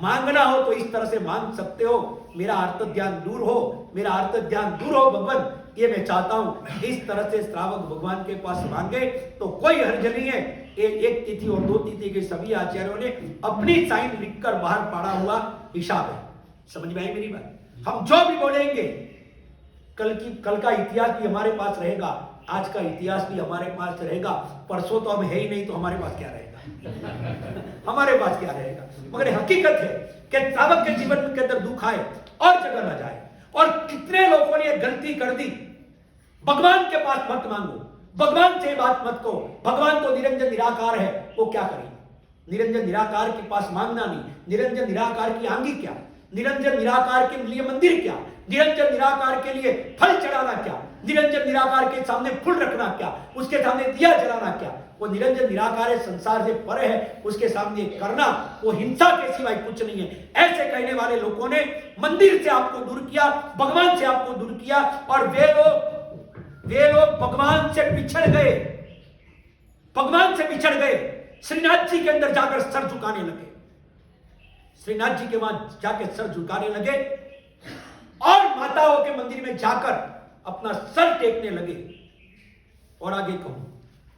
मांगना हो तो इस तरह से मांग सकते हो, मेरा अर्थ ध्यान दूर हो, मेरा अर्थ ध्यान दूर हो भगवान, ये मैं चाहता हूं। इस तरह से श्रावक भगवान के पास मांगे तो कोई हर्ज नहीं है। एक तिथि और दो तिथि के सभी आचार्यों ने अपनी साइन लिखकर बाहर पड़ा हुआ हिसाब है। समझ में आई मेरी बात? हम जो भी बोलेंगे कल का इतिहास भी हमारे पास रहेगा, आज का इतिहास भी हमारे पास रहेगा, परसों तो हम है ही नहीं तो हमारे पास क्या रहेगा? हमारे पास क्या रहेगा? मगर हकीकत है कि श्रावक के जीवन के अंदर दुख आए और जगह न जाए, और कितने लोगों ने गलती कर दी। भगवान के पास मत मांगो, भगवान से बात मत करो, भगवान तो निरंजन निराकार है, वो क्या करेगा? निरंजन निराकार के पास मांगना नहीं, निरंजन निराकार की आंगी क्या, निरंजन निराकार के लिए मंदिर क्या, निरंजन निराकार के लिए फल चढ़ाना क्या, निरंजन निराकार के सामने फूल रखना क्या, उसके सामने दिया जलाना क्या? वो निरंजन निराकार है, संसार से परे है, उसके सामने करना वो हिंसा के सिवाय कुछ नहीं है। ऐसे कहने वाले लोगों ने मंदिर से आपको दूर किया, भगवान से आपको दूर किया, और वे लोग भगवान से बिछड़ गए, भगवान से बिछड़ गए। श्रीनाथ जी के अंदर जाकर सर झुकाने लगे, श्रीनाथ जी के वहां जाकर सर झुकाने लगे, और माताओं के मंदिर में जाकर अपना सर टेकने लगे। और आगे कहूं,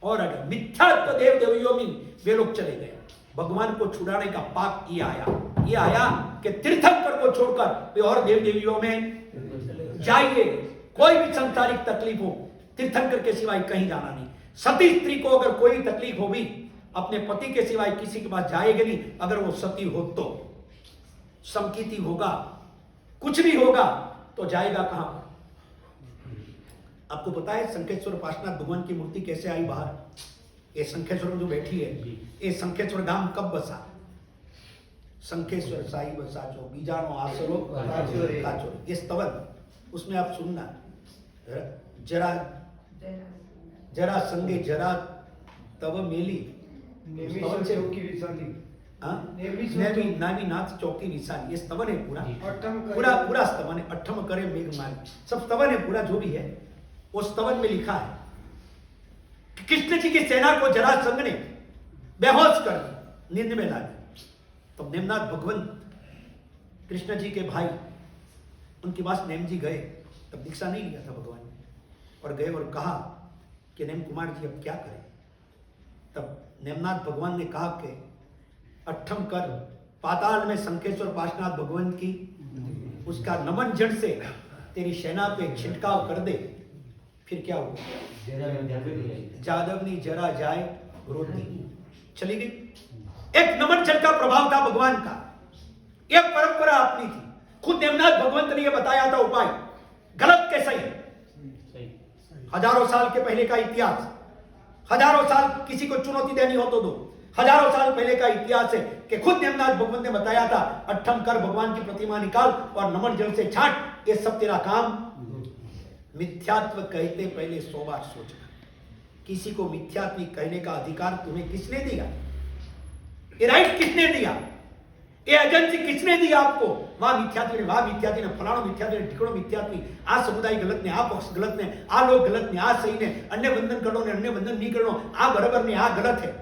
और आगे मिथ्यात्व देव देवियों में वे लोग चले गए। भगवान को छुड़ाने का पाप ये आया कि तीर्थंकर को छोड़कर वे और देव देवियों में जाइए। कोई भी संसारिक तकलीफ हो, तीर्थंकर के सिवाय कहीं जाना नहीं। सती स्त्री को अगर कोई तकलीफ होगी, अपने पति के सिवाय किसी के पास जाएगी नहीं। अगर वो सती हो तो समकीति होगा, कुछ भी होगा तो जाएगा कहां पर? आपको पता है शंखेश्वर पार्श्वनाथ भगवान की मूर्ति कैसे आई बाहर? ये शंखेश्वर में जो बैठी है, ये शंखेश्वर धाम कब बसा? शंखेश्वर साई बसा जो बीजानो आसरो काचो, ये स्तवन, उसमें आप सुनना, जरा संगे जरा तब मेली नाथ चौकी विशाली, ये स्तवन है पूरा स्तवन है। अठम करे मेघमाली, सब स्तवन है पूरा, जो भी है वो स्तवन में लिखा है कि कृष्ण जी की सेना को जरासंध ने बेहोश कर नींद में ला दिया। तो नेमनाथ भगवंत कृष्ण जी के भाई उनके पास नेम जी गए, तब दीक्षा नहीं लिया था भगवान ने, और गए और कहा कि नेम कुमार जी अब क्या करें। तब नेमनाथ भगवान ने कहा कि अट्ठम कर पाताल में शंखेश्वर पाशनाथ भगवान की उसका नमन जड़ से तेरी सेना पे छिटकाव कर दे। फिर क्या हुआ? जादवनी जरा जाए रोटी चली गई। एक नमन जड़ का प्रभाव था भगवान का, एक परंपरा अपनी थी। खुद नेमनाथ भगवंत ने यह बताया था उपाय, गलत के सही। हजारों साल के पहले का इतिहास, हजारों साल किसी को चुनौती देनी हो तो दो, हजारों साल पहले का इतिहास है कि खुद नेमनाथ भगवंत ने बताया था अट्ठम कर भगवान की प्रतिमा निकाल और नमन जल से छाट, ये सब तेरा काम। मिथ्यात्व कहते पहले 100 बार सोचना। किसी को मिथ्यात्व कहने का अधिकार तुम्हें किसने दिया? ये राइट किसने दिया? ये एजेंसी किसने दी आपको? वहां मिथ्यात्वी ने, वहां मिथ्यात्वी ने, फलाणो मिथ्यात्वी ने, ठिकड़ो मिथ्यात्वी, आ समुदाय गलत ने, आ पक्ष गलत ने, आ लोग गलत ने, आ सही ने, अन्य बंधन करो ने, अन्य बंधन नहीं करो, आ बराबर ने, आ गलत है।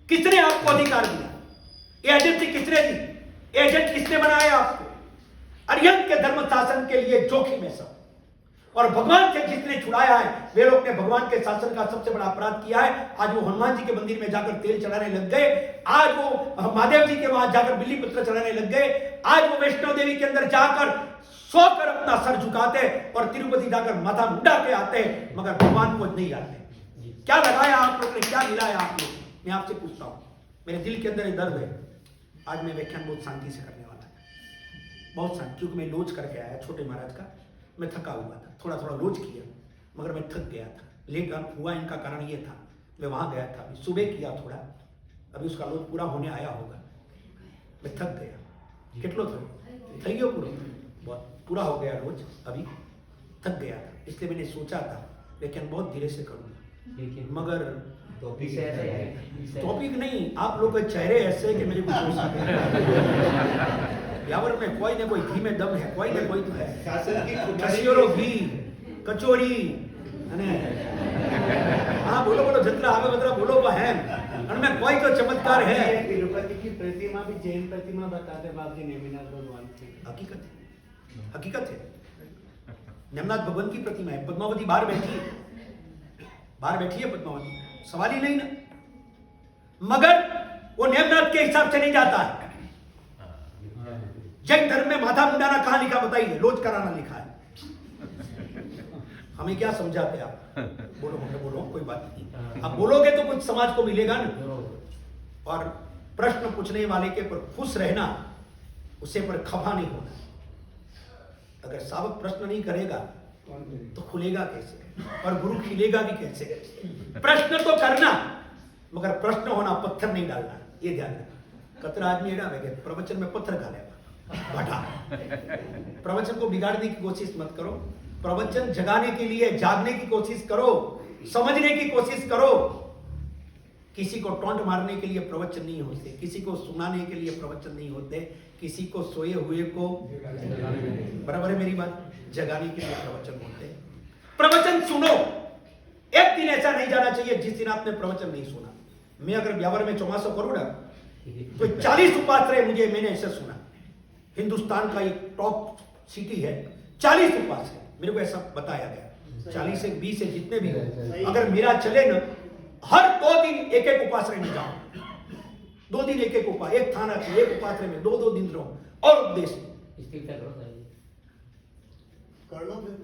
किसने आपको अधिकार दिया? ये एजेंसी किसने दी? एजेंट किसने बनाया आपको? अरिहंत के धर्म शासन के लिए जोखिम है सब। और भगवान से जिसने छुड़ाया है, वे लोग ने भगवान के शासन का सबसे बड़ा अपराध किया है। आज वो हनुमान जी के मंदिर में जाकर तेल चढ़ाने लग गए, आज वो महादेव जी के वहां जाकर बिल्ली पत्र चढ़ाने लग गए, आज वो वैष्णो देवी के अंदर जाकर सोकर अपना सर झुकाते और तिरुपति जाकर माथा मुंडा के आते, मगर भगवान को नहीं आते। क्या लगाया आप लोग ने, क्या मिलाया आप लोग? मैं आपसे पूछता हूं, मेरे दिल के अंदर दर्द है। आज मैं व्याख्यान बहुत शांति से करने वाला है, बहुत शांति, क्योंकि मैं लोच करके आया छोटे महाराज का। मैं थका हुआ था, थोड़ा थोड़ा लोच किया, मगर मैं थक गया था। लेट हुआ इनका कारण ये था, मैं वहां गया था, अभी सुबह किया थोड़ा, अभी उसका लोच पूरा होने आया होगा। मैं थक गया, कितलो थक गया पूरा, बहुत पूरा हो गया रोज, अभी थक गया था, इसलिए मैंने सोचा था लेकिन बहुत धीरे से करूंगा, मगर टॉपिक नहीं, आप लोग के चेहरे ऐसे कि मेरे कुछ हो सके। यावर में कोई ना कोई घी में दम है, कोई ना कोई तो है। कसियोरो घी कचौड़ी अने हाँ बोलो बोलो जतरा आगे बतरा बोलो वो है, उनमें कोई तो चमत्कार है। तिरुपति की प्रतिमा भी जैन प्रतिमा बताते बाबू जी नेमिनाथ भगवान की। हकीकत है, हकीकत है। नेमनाथ भगवान की प्रतिमा है, पद्मावती बाहर बैठी है, बाहर बैठी है पद्मावती, सवाल ही नहीं ना। मगर वो नेमनाथ के हिसाब से नहीं जाता है। जैन धर्म में माथा मुंडाना कहां लिखा बताइए? लोच कराना लिखा है। हमें क्या समझाते आप? बोलो बोलो, कोई बात नहीं, आप बोलोगे तो कुछ समाज को मिलेगा ना। और प्रश्न पूछने वाले के पर खुश रहना, उसे पर खफा नहीं होना। अगर सावक प्रश्न नहीं करेगा तो खुलेगा कैसे, और गुरु खिलेगा भी कैसे? प्रश्न तो करना, मगर प्रश्न होना, पत्थर नहीं डालना, ये ध्यान रखना। कतरा आदमी है ना, प्रवचन में पत्थर डालेगा बटा। प्रवचन को बिगाड़ने की कोशिश मत करो, प्रवचन जगाने के लिए जागने की कोशिश करो, समझने की कोशिश करो। किसी को टोंट मारने के लिए प्रवचन नहीं होते, किसी को सुनाने के लिए प्रवचन नहीं होते, किसी को सोए हुए को, बराबर है मेरी बात, जगाने के लिए प्रवचन होते। प्रवचन सुनो, एक दिन ऐसा नहीं जाना चाहिए जिस दिन आपने प्रवचन नहीं सुना। मैं अगर ब्यावर में 2400 करोड़ तो 40 उपासरे मुझे, मैंने ऐसा सुना, हिंदुस्तान का एक टॉप सिटी है, 40 उपासरे मेरे को ऐसा बताया गया। 40 से 20 से जितने भी हो, अगर मेरा चले ना, हर 2 दिन एक एक उपासरे में जाओ, 2 दिन एक एक उपास, एक थाना की एक उपासरे में 2-2 दिन रहो, और उपदेश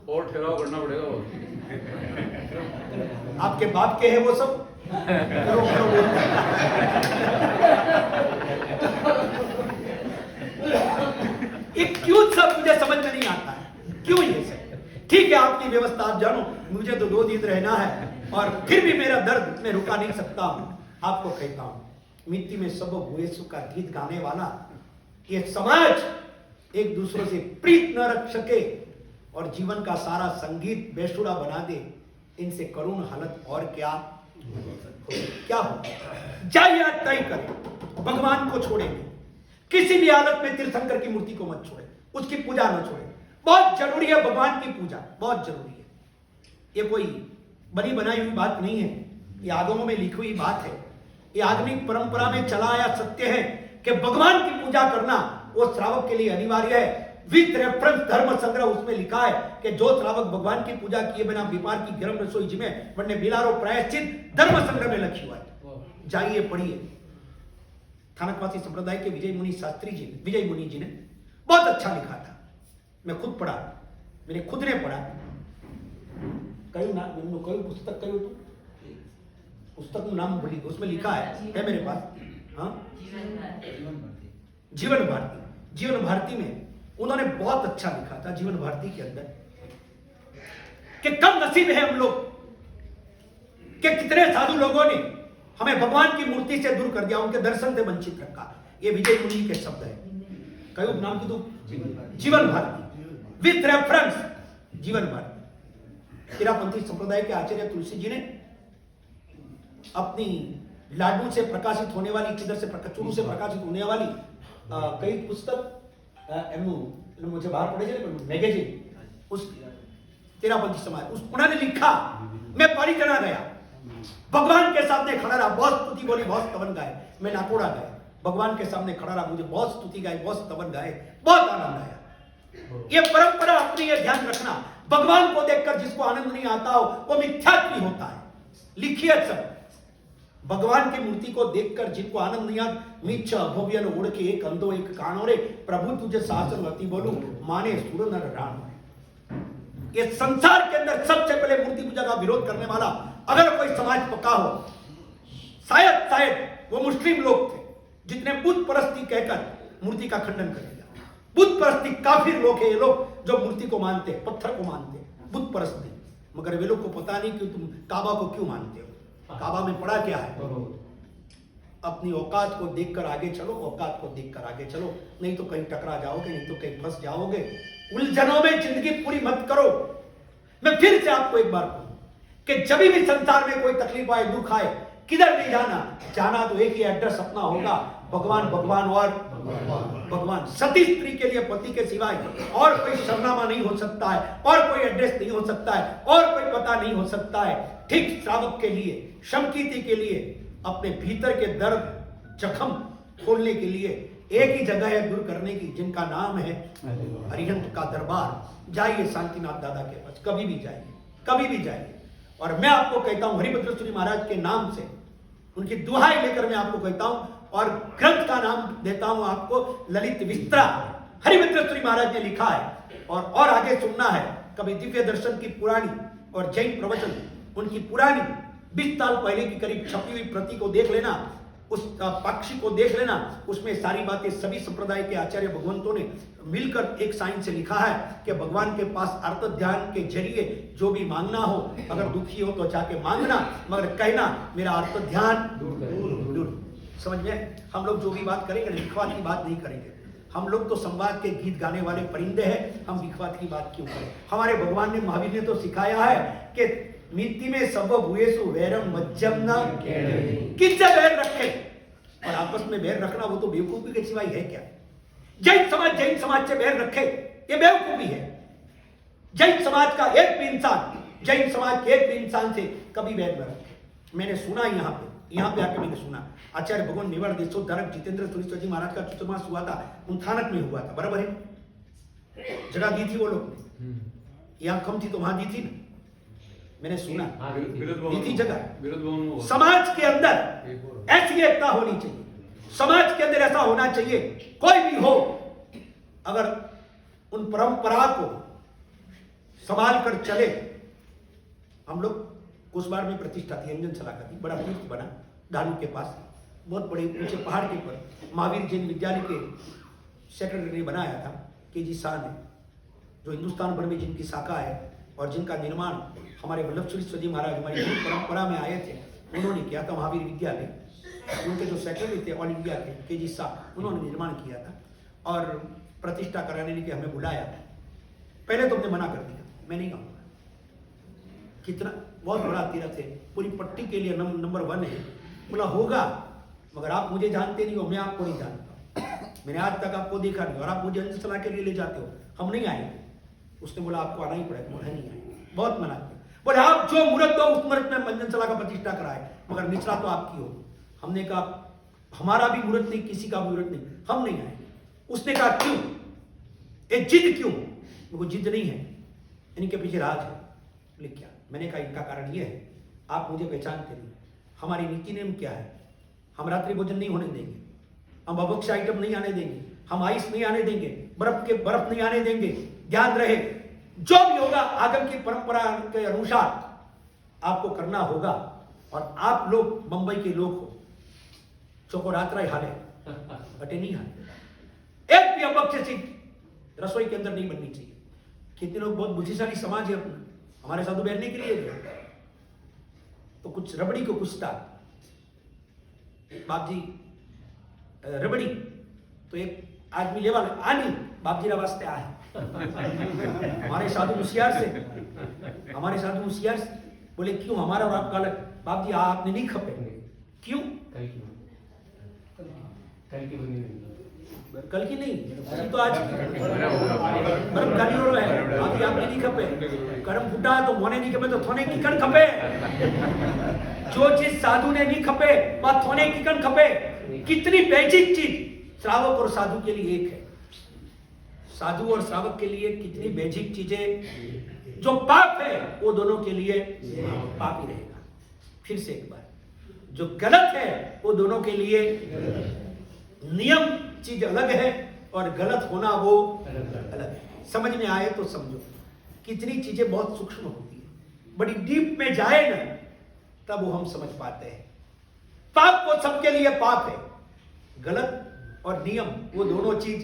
और ठहराव करना पड़ेगा वो। आपके बाप के है वो सब, करो करो बोलते हैं। ये क्यों सब मुझे समझ में नहीं आता है, क्यों ये सब? ठीक है आपकी व्यवस्था आप जानो, मुझे तो 2 दिन रहना है, और फिर भी मेरा दर्द मैं रुका नहीं सकता हूं। आपको कहता हूं, मिट्टी में सब हुए सुख का गीत गाने वाला ये समाज एक दूसरे से प्रीत न रख सके और जीवन का सारा संगीत बेसुरा बना दे, इनसे करुण हालत और क्या हो? जाइए तय करें, भगवान को छोड़ेंगे, किसी भी हालत में तीर्थंकर की मूर्ति को मत छोड़े, उसकी पूजा न छोड़े। बहुत जरूरी है भगवान की पूजा, बहुत जरूरी है। ये कोई बनी बनाई हुई बात नहीं है, ये आगमों में लिखी हुई बात है। ये आधुनिक परंपरा में चला आया सत्य है कि भगवान की पूजा करना वो श्रावक के लिए अनिवार्य है। विथ रेफरेंस धर्म संग्रह उसमें लिखा है कि जो श्रावक भगवान की पूजा किए बिना विपार की गर्म रसोई जिमें वरने बिलारो प्रायश्चित धर्म संग्रह में लिखी हुआ है। जाइए पढ़िए। थानकवासी संप्रदाय के विजय मुनि शास्त्री जी, विजय मुनि जी ने बहुत अच्छा लिखा था। मैं खुद पढ़ा, मैंने खुद ने पढ़ा। कई ना कई पुस्तक कई तो पुस्तक का नाम भूली, उसमें लिखा है मेरे पास। हाँ, जीवन भारती। जीवन भारती में उन्होंने बहुत अच्छा लिखा था। जीवन भारती के अंदर कि कम नसीब है हम लोग कि कितने साधु लोगों ने हमें भगवान की मूर्ति से दूर कर दिया, उनके दर्शन से वंचित रखा। ये विजय मुनि के शब्द है। कई नाम की तो जीवन भारती विथ रेफरेंस जीवन भारती। तेरापंथी संप्रदाय के आचार्य तुलसी जी ने अपनी लाडू से प्रकाशित होने वाली, किधर से चूरू से प्रकाशित होने वाली कई पुस्तक मुझे बाहर पढ़े जाए मैगजीन, उस तेरापंथी समाज उन्होंने लिखा। मैं पानी चढ़ा गया, भगवान के सामने खड़ा रहा, बहुत स्तुति बोली, बहुत स्तवन गाए। मैं नाकोड़ा गया, भगवान के सामने खड़ा रहा, मुझे बहुत स्तुति गाई, बहुत स्तवन गाए, बहुत आनंद आया। ये परंपरा अपनी, ये ध्यान रखना, भगवान को देखकर जिसको आनंद नहीं आता हो वो मिथ्यात्वी होता है। लिखिए सब, भगवान की मूर्ति को देखकर जिनको आनंद नहीं आता, मिच्छ भव्यन उड़ के एक अंधो एक कानो रे, प्रभु तुझे शासन अति बोलू, माने सुर नर राम। ये संसार के अंदर सबसे पहले मूर्ति पूजा का विरोध करने वाला अगर कोई समाज पक्का हो, शायद वो मुस्लिम लोग थे जितने बुत परस्ती कहकर मूर्ति का खंडन कर दिया। बुत परस्ती काफिर लोग है ये लोग जो मूर्ति को मानते, पत्थर को मानते, बुत परस्ती। मगर वे लोग को पता नहीं कि तुम काबा को क्यों मानते हो, काबा में पड़ा क्या है। अपनी औकात को देखकर आगे चलो, औकात को देखकर आगे चलो, नहीं तो कहीं टकरा जाओगे, नहीं तो कहीं फंस जाओगे। उलझनों में जिंदगी पूरी मत करो। मैं फिर से आपको एक बार कहूं कि जब भी संसार में कोई तकलीफ आए, दुख आए, किधर नहीं जाना तो एक ही एड्रेस अपना होगा, भगवान, भगवान और भगवान। सती स्त्री के लिए पति के सिवाय और कोई सरनामा नहीं हो सकता है, और कोई एड्रेस नहीं हो सकता है, और कोई पता नहीं हो सकता है। ठीक श्रावक के लिए, शमकीति के लिए, अपने भीतर के दर्द जख्म खोलने के लिए एक ही जगह है दूर करने की, जिनका नाम है हरिहंत का दरबार। जाइए शांतिनाथ दादा के पास, कभी भी जाइए, कभी भी जाइए। और मैं आपको कहता हूं हरिभद्र सूरी महाराज के नाम से, उनकी दुहाई लेकर मैं आपको कहता हूं, और ग्रंथ का नाम देता हूं आपको, ललित विस्त्रा हरिभद्र सूरी महाराज ने लिखा है। और आगे सुनना है, कभी दिव्य दर्शन की पुरानी और जैन प्रवचन उनकी पुरानी 20 साल पहले की करीब छपी हुई प्रति को देख लेना, उस पाक्षी को देख लेना। उसमें सारी बातें सभी संप्रदाय के आचार्य भगवंतों ने मिलकर एक साइन से लिखा है कि भगवान के पास अर्थ ध्यान के जरिए जो भी मांगना हो, अगर दुखी हो तो जाके मांगना, मगर कहना मेरा अर्थ ध्यान दूर। समझ में? हम लोग जो भी बात करेंगे विखवाद की बात नहीं करेंगे। हम लोग तो संवाद के गीत गाने वाले परिंदे हैं, हम विखवाद की बात क्यों करें। हमारे भगवान ने, महावीर ने तो सिखाया है कि नीति में सब भूयेसु वैरम मज्जम न किससे बैर रखे, और आपस में बैर रखना वो तो बेवकूफी के सिवाय है क्या। जैन समाज से बैर रखे, ये बेवकूफी है। जैन समाज का एक भी इंसान, जैन समाज के एक भी इंसान से कभी बैर न रखे। मैंने सुना यहाँ पे आके मैंने सुना, आचार्य भगवान निवर देशोद्धारक जितेंद्र सूरी जी महाराज का चतुर्मास हुआ था, उनथानक में हुआ था, बराबर है। जगह दी थी वो लोग, यहाँ कम थी तो वहां दी थी ना, मैंने सुना दी थी जगह। समाज के अंदर ऐसी एकता होनी चाहिए, समाज के अंदर ऐसा होना चाहिए, कोई भी हो अगर उन परंपरा को संभाल कर चले। हम लोग उस बार में प्रतिष्ठा थी अंजन सला का थी, बड़ा तीर्थ बना दारू के पास, बहुत बड़े ऊंचे पहाड़ के ऊपर महावीर जैन विद्यालय के सेक्रेटरी ने बनाया था, के.जी. शाह ने, जो हिंदुस्तान भर में जिनकी शाखा है और जिनका निर्माण हमारे वल्लभ सुरेश्वर जी महाराज हमारी हिंदू परंपरा में आए थे, उन्होंने किया था। महावीर विद्यालय, उनके जो सेक्रेटरी थे ऑल इंडिया के, के.जी. शाह, उन्होंने निर्माण किया था और प्रतिष्ठा कराने के लिए हमें बुलाया। पहले तो हमने मना कर दिया, मैं नहीं आऊँगा। कितना बहुत बड़ा तीर्थ है, पूरी पट्टी के लिए नंबर 1 है। बोला होगा, मगर आप मुझे जानते नहीं हो, मैं आपको नहीं जानता, मैंने आज तक आपको देखा नहीं, और आप मुझे अंजन सलाह के लिए ले जाते हो, हम नहीं आएंगे। उसने बोला आपको आना ही पड़ेगा, बोला नहीं आएंगे। बहुत मना किया, बोले आप जो मुहूर्त दो उस मुहूर्त में अंजन सलाह का प्रतिष्ठा कराए, मगर निचला तो आपकी हो। हमने कहा हमारा भी मुहूर्त नहीं, किसी का मुहूर्त नहीं, हम नहीं आएंगे। उसने कहा क्यों, ये जिद क्यों? वो जिद नहीं है, इनके पीछे राज है। बोले क्या? मैंने कहा इनका कारण ये है, आप मुझे पहचानते नहीं। हमारी नीति नियम क्या है? हम रात्रि भोजन नहीं होने देंगे, हम अभक्ष आइटम नहीं आने देंगे, हम आइस नहीं आने देंगे, बर्फ नहीं आने देंगे। ध्यान रहे, जो भी होगा आगम की परंपरा के अनुसार आपको करना होगा। और आप लोग मुंबई के लोग हो, चौकोरात्रा हाल है, बटे नहीं हाल। एक भी अभक्ष चीज रसोई के अंदर नहीं बननी चाहिए। कितने लोग बहुत बुद्धिशाली समाज है अपना, हमारे साधु बैठने के लिए गए तो कुछ रबड़ी को कुछ था, बाप जी रबड़ी तो एक आदमी लेवा आनी बाप जी वास्ते आए। हमारे साधु होशियार से, हमारे साधु होशियार से बोले क्यों हमारा और आपका अलग? बाप जी आपने नहीं खपे, क्यों? कल की नहीं, तो आज कर्म गाली हो रहा है। बाप जी आपने नहीं खपे, कर्म फूटा तो मोने नहीं खपे तो थोने की कण खपे। जो चीज साधु ने नहीं खपे वह थोने की कण खपे। कितनी बेसिक चीज श्रावक और साधु के लिए एक है। साधु और श्रावक के लिए कितनी बेसिक चीजें, जो पाप है वो दोनों के लिए पाप ही रहेगा। फिर से एक बार, जो गलत है वो दोनों के लिए नियम चीज अलग है और गलत होना वो अलग है। समझ में आए तो समझो, कितनी चीजें बहुत सूक्ष्म होती है, बड़ी डीप में जाए ना तब वो हम समझ पाते हैं। पाप वो सबके लिए पाप है, गलत और नियम वो दोनों चीज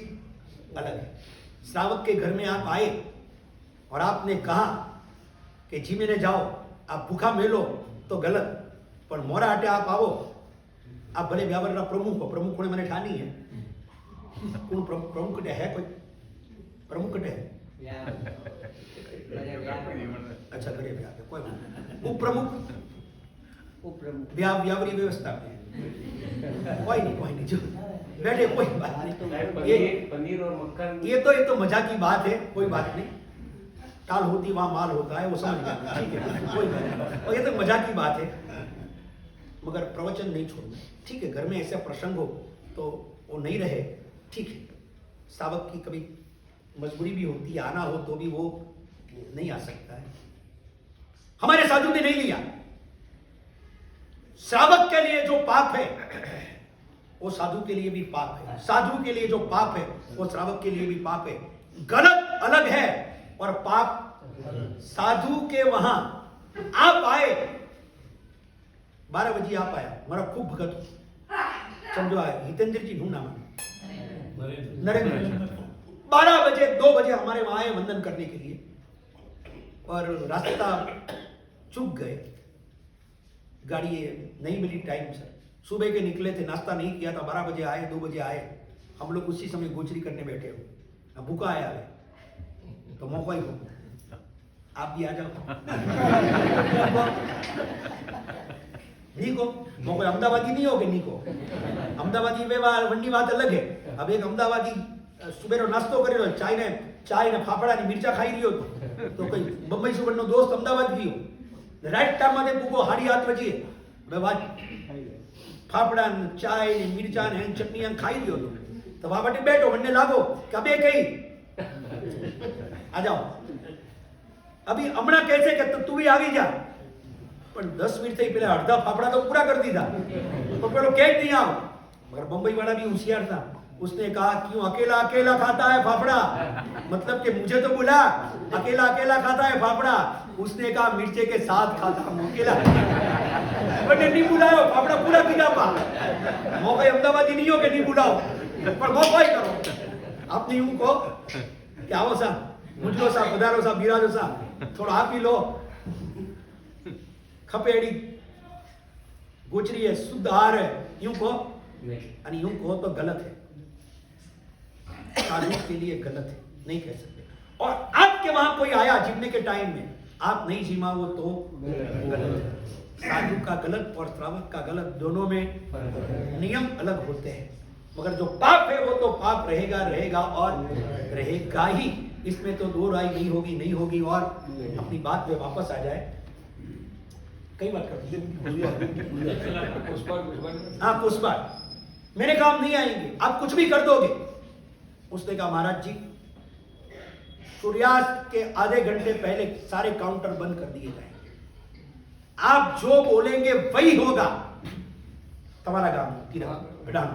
अलग है। श्रावक के घर में आप आए और आपने कहा कि जी मेरे जाओ आप भूखा मेलो तो गलत, पर मोरा आटे आप आओ, आप भले व्यापार प्रमुख हो, प्रमुख होने मैंने ठानी है। कौन प्रमुख है? कोई प्रमुख है? अच्छा करे कोई उपप्रमुख व्यापारी व्यवस्था में कोई नहीं जो बैठे, कोई बात नहीं। पनीर और मक्खन, ये तो मजाक की बात है, कोई बात नहीं। टाल होती वहां माल होता है, वो समझ गया, ठीक है, कोई बात नहीं। और ये तो मजाक की बात है, मगर प्रवचन नहीं छोड़ना, ठीक है। घर में ऐसा प्रसंग हो तो वो नहीं रहे, ठीक है। श्रावक की कभी मजबूरी भी होती है, आना हो तो भी वो नहीं आ सकता है। हमारे साधु ने नहीं लिया। श्रावक के लिए जो पाप है वो साधु के लिए भी पाप है, साधु के लिए जो पाप है वो श्रावक के लिए भी पाप है। गलत अलग है और पाप। साधु के वहां आप आए 12 बजे, आप आया, हमारा खूब भगत समझो आया, हितेंद्र जी ढूंढना नरेंद्र 12 बजे 2 बजे हमारे वहां आए वंदन करने के लिए, और रास्ता चूक गए, गाड़ी नहीं मिली टाइम से। सुबह के निकले थे, नाश्ता नहीं किया था, 12 बजे आए, 2 बजे आए, हम लोग उसी समय गोचरी करने बैठे हो। भूखा आया है तो मौका ही हो, आप भी आ जाओ। नीको मौका अहमदाबादी नहीं हो गए, नीको अहमदाबादी व्यवहार वंडी बात अलग है। अब एक अहमदाबादी सुबह रो नास्तो करे रो, चाय ने फाफड़ा ने मिर्चा खाई रही हो तो कोई बम्बई सुबह नो दोस्त अहमदाबाद गयो, राइट टाइम में पूको 8:30 बजे फाफड़ा चाय ने मिर्चा ने चटनियां खाई रही हो तो वहां बैठे बैठो, बनने लागो कबे कही आ जाओ। अभी हमणा कैसे कि तू भी आ गई जा, पर 10 मिनट थी पहले अर्धा फाफड़ा तो पूरा कर दीधा तो पेलो कह नहीं आओ। मगर बंबई वाला भी होशियार था, उसने कहा क्यों अकेला अकेला खाता है फाफड़ा, मतलब कि मुझे तो बुला, अकेला अकेला खाता है फाफड़ा। उसने कहा मिर्चे के साथ खाता हूं, अकेला बटे नहीं बुलाओ, फाफड़ा पूरा पीना पा। मौका अहमदाबादी नहीं हो के नहीं बुलाओ, पर मौका ही करो। आप नहीं हूं को क्या हो सा मुझलो सा पधारो सा बिराजो सा, थोड़ा आप ही लो। खपेड़ी गोचरी है, शुद्ध आहार है, यूं को आणि यूं को तो गलत है, साधु के लिए गलत है, नहीं कह सकते। और आपके वहां कोई आया जीवने के टाइम में, आप नहीं जीमा वो तो गलत है। साधु का गलत और श्रावक का गलत, दोनों में नियम अलग होते हैं, मगर जो पाप है वो तो पाप रहेगा रहेगा और रहेगा ही, इसमें तो दो राय नहीं होगी। और अपनी बात पे वापस आ जाए, कई बार हाँ पुष्पा मेरे काम नहीं आएंगे, आप कुछ भी कर दोगे, उसने कहा महाराज जी, सूर्यास्त के आधे घंटे पहले सारे काउंटर बंद कर दिए जाएंगे, आप जो बोलेंगे वही होगा। तुम्हारा काम प्राण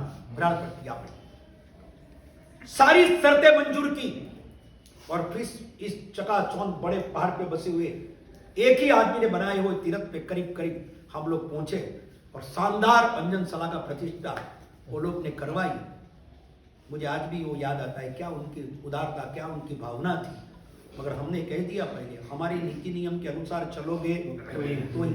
प्रतिज्ञा पड़ी, सारी शर्तें मंजूर की और फिर इस चकाचौंध बड़े पहाड़ पे बसे हुए एक ही आदमी ने बनाए हुए तीर्थ पे करीब करीब हम लोग पहुंचे और शानदार अंजनशाला का प्रतिष्ठा वो लोग ने करवाई। मुझे आज भी वो याद आता है, क्या उनकी उदारता, क्या उनकी भावना थी। मगर हमने कह दिया पहले, हमारी नीति नियम के अनुसार चलोगे तो ही।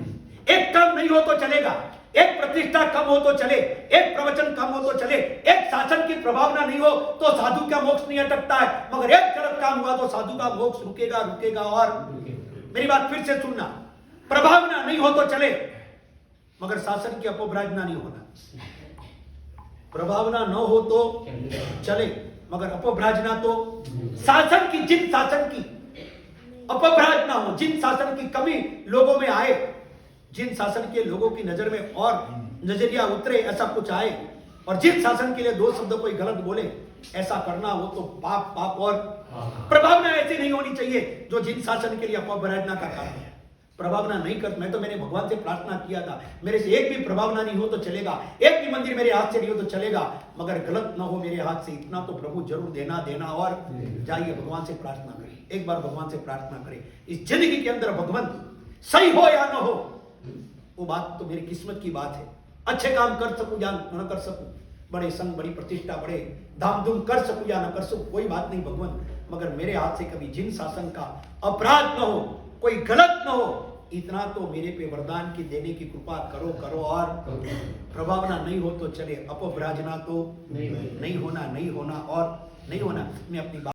एक काम नहीं हो तो चलेगा, एक प्रतिष्ठा कम हो तो चले, एक प्रवचन कम हो तो चले, एक शासन की प्रभावना नहीं हो तो साधु का मोक्ष नहीं अटकता है, मगर एक गलत काम हुआ तो साधु का मोक्ष रुकेगा। और मेरी बात फिर से सुनना, प्रभावना नहीं हो तो चले, मगर शासन की अपभ्रंशना नहीं होना। प्रभावना न हो तो चले, मगर अपभ्रंशना तो शासन की, जिन शासन की अपभ्रंशना हो, जिन शासन की कमी लोगों में आए, जिन शासन के लोगों की नजर में और नजरिया उतरे ऐसा कुछ आए, और जिन शासन के लिए दो शब्द कोई गलत बोले, ऐसा करना वो तो पाप और प्रभावना ऐसी नहीं होनी चाहिए जो जिन शासन के लिए अपभ्रंशना का कारण है। प्रभावना नहीं कर, मैंने भगवान से प्रार्थना किया था, मेरे से एक भी प्रभावना नहीं हो तो चलेगा, एक भी मंदिर मेरे हाथ से नहीं हो तो चलेगा, मगर गलत ना हो मेरे हाथ से, इतना तो प्रभु जरूर देना। और जाइए भगवान से प्रार्थना करें, एक बार भगवान से प्रार्थना करें, इस जिंदगी के अंदर भगवान सही हो या ना हो वो बात तो मेरी किस्मत की बात है। अच्छे काम कर सकूं या न कर सकूं, बड़े संग, बड़ी प्रतिष्ठा, बड़े धाम धूम कर सकूं या न कर सकूं, कोई बात नहीं भगवान, मगर मेरे हाथ से कभी जिन शासन का अपराध न हो, कोई गलत न हो, इतना तो मेरे पे वरदान की देने की कृपा करो। और प्रभावना नहीं हो तो चले, अपभ्रंशना तो नहीं होना और नहीं होना। मैं अपनी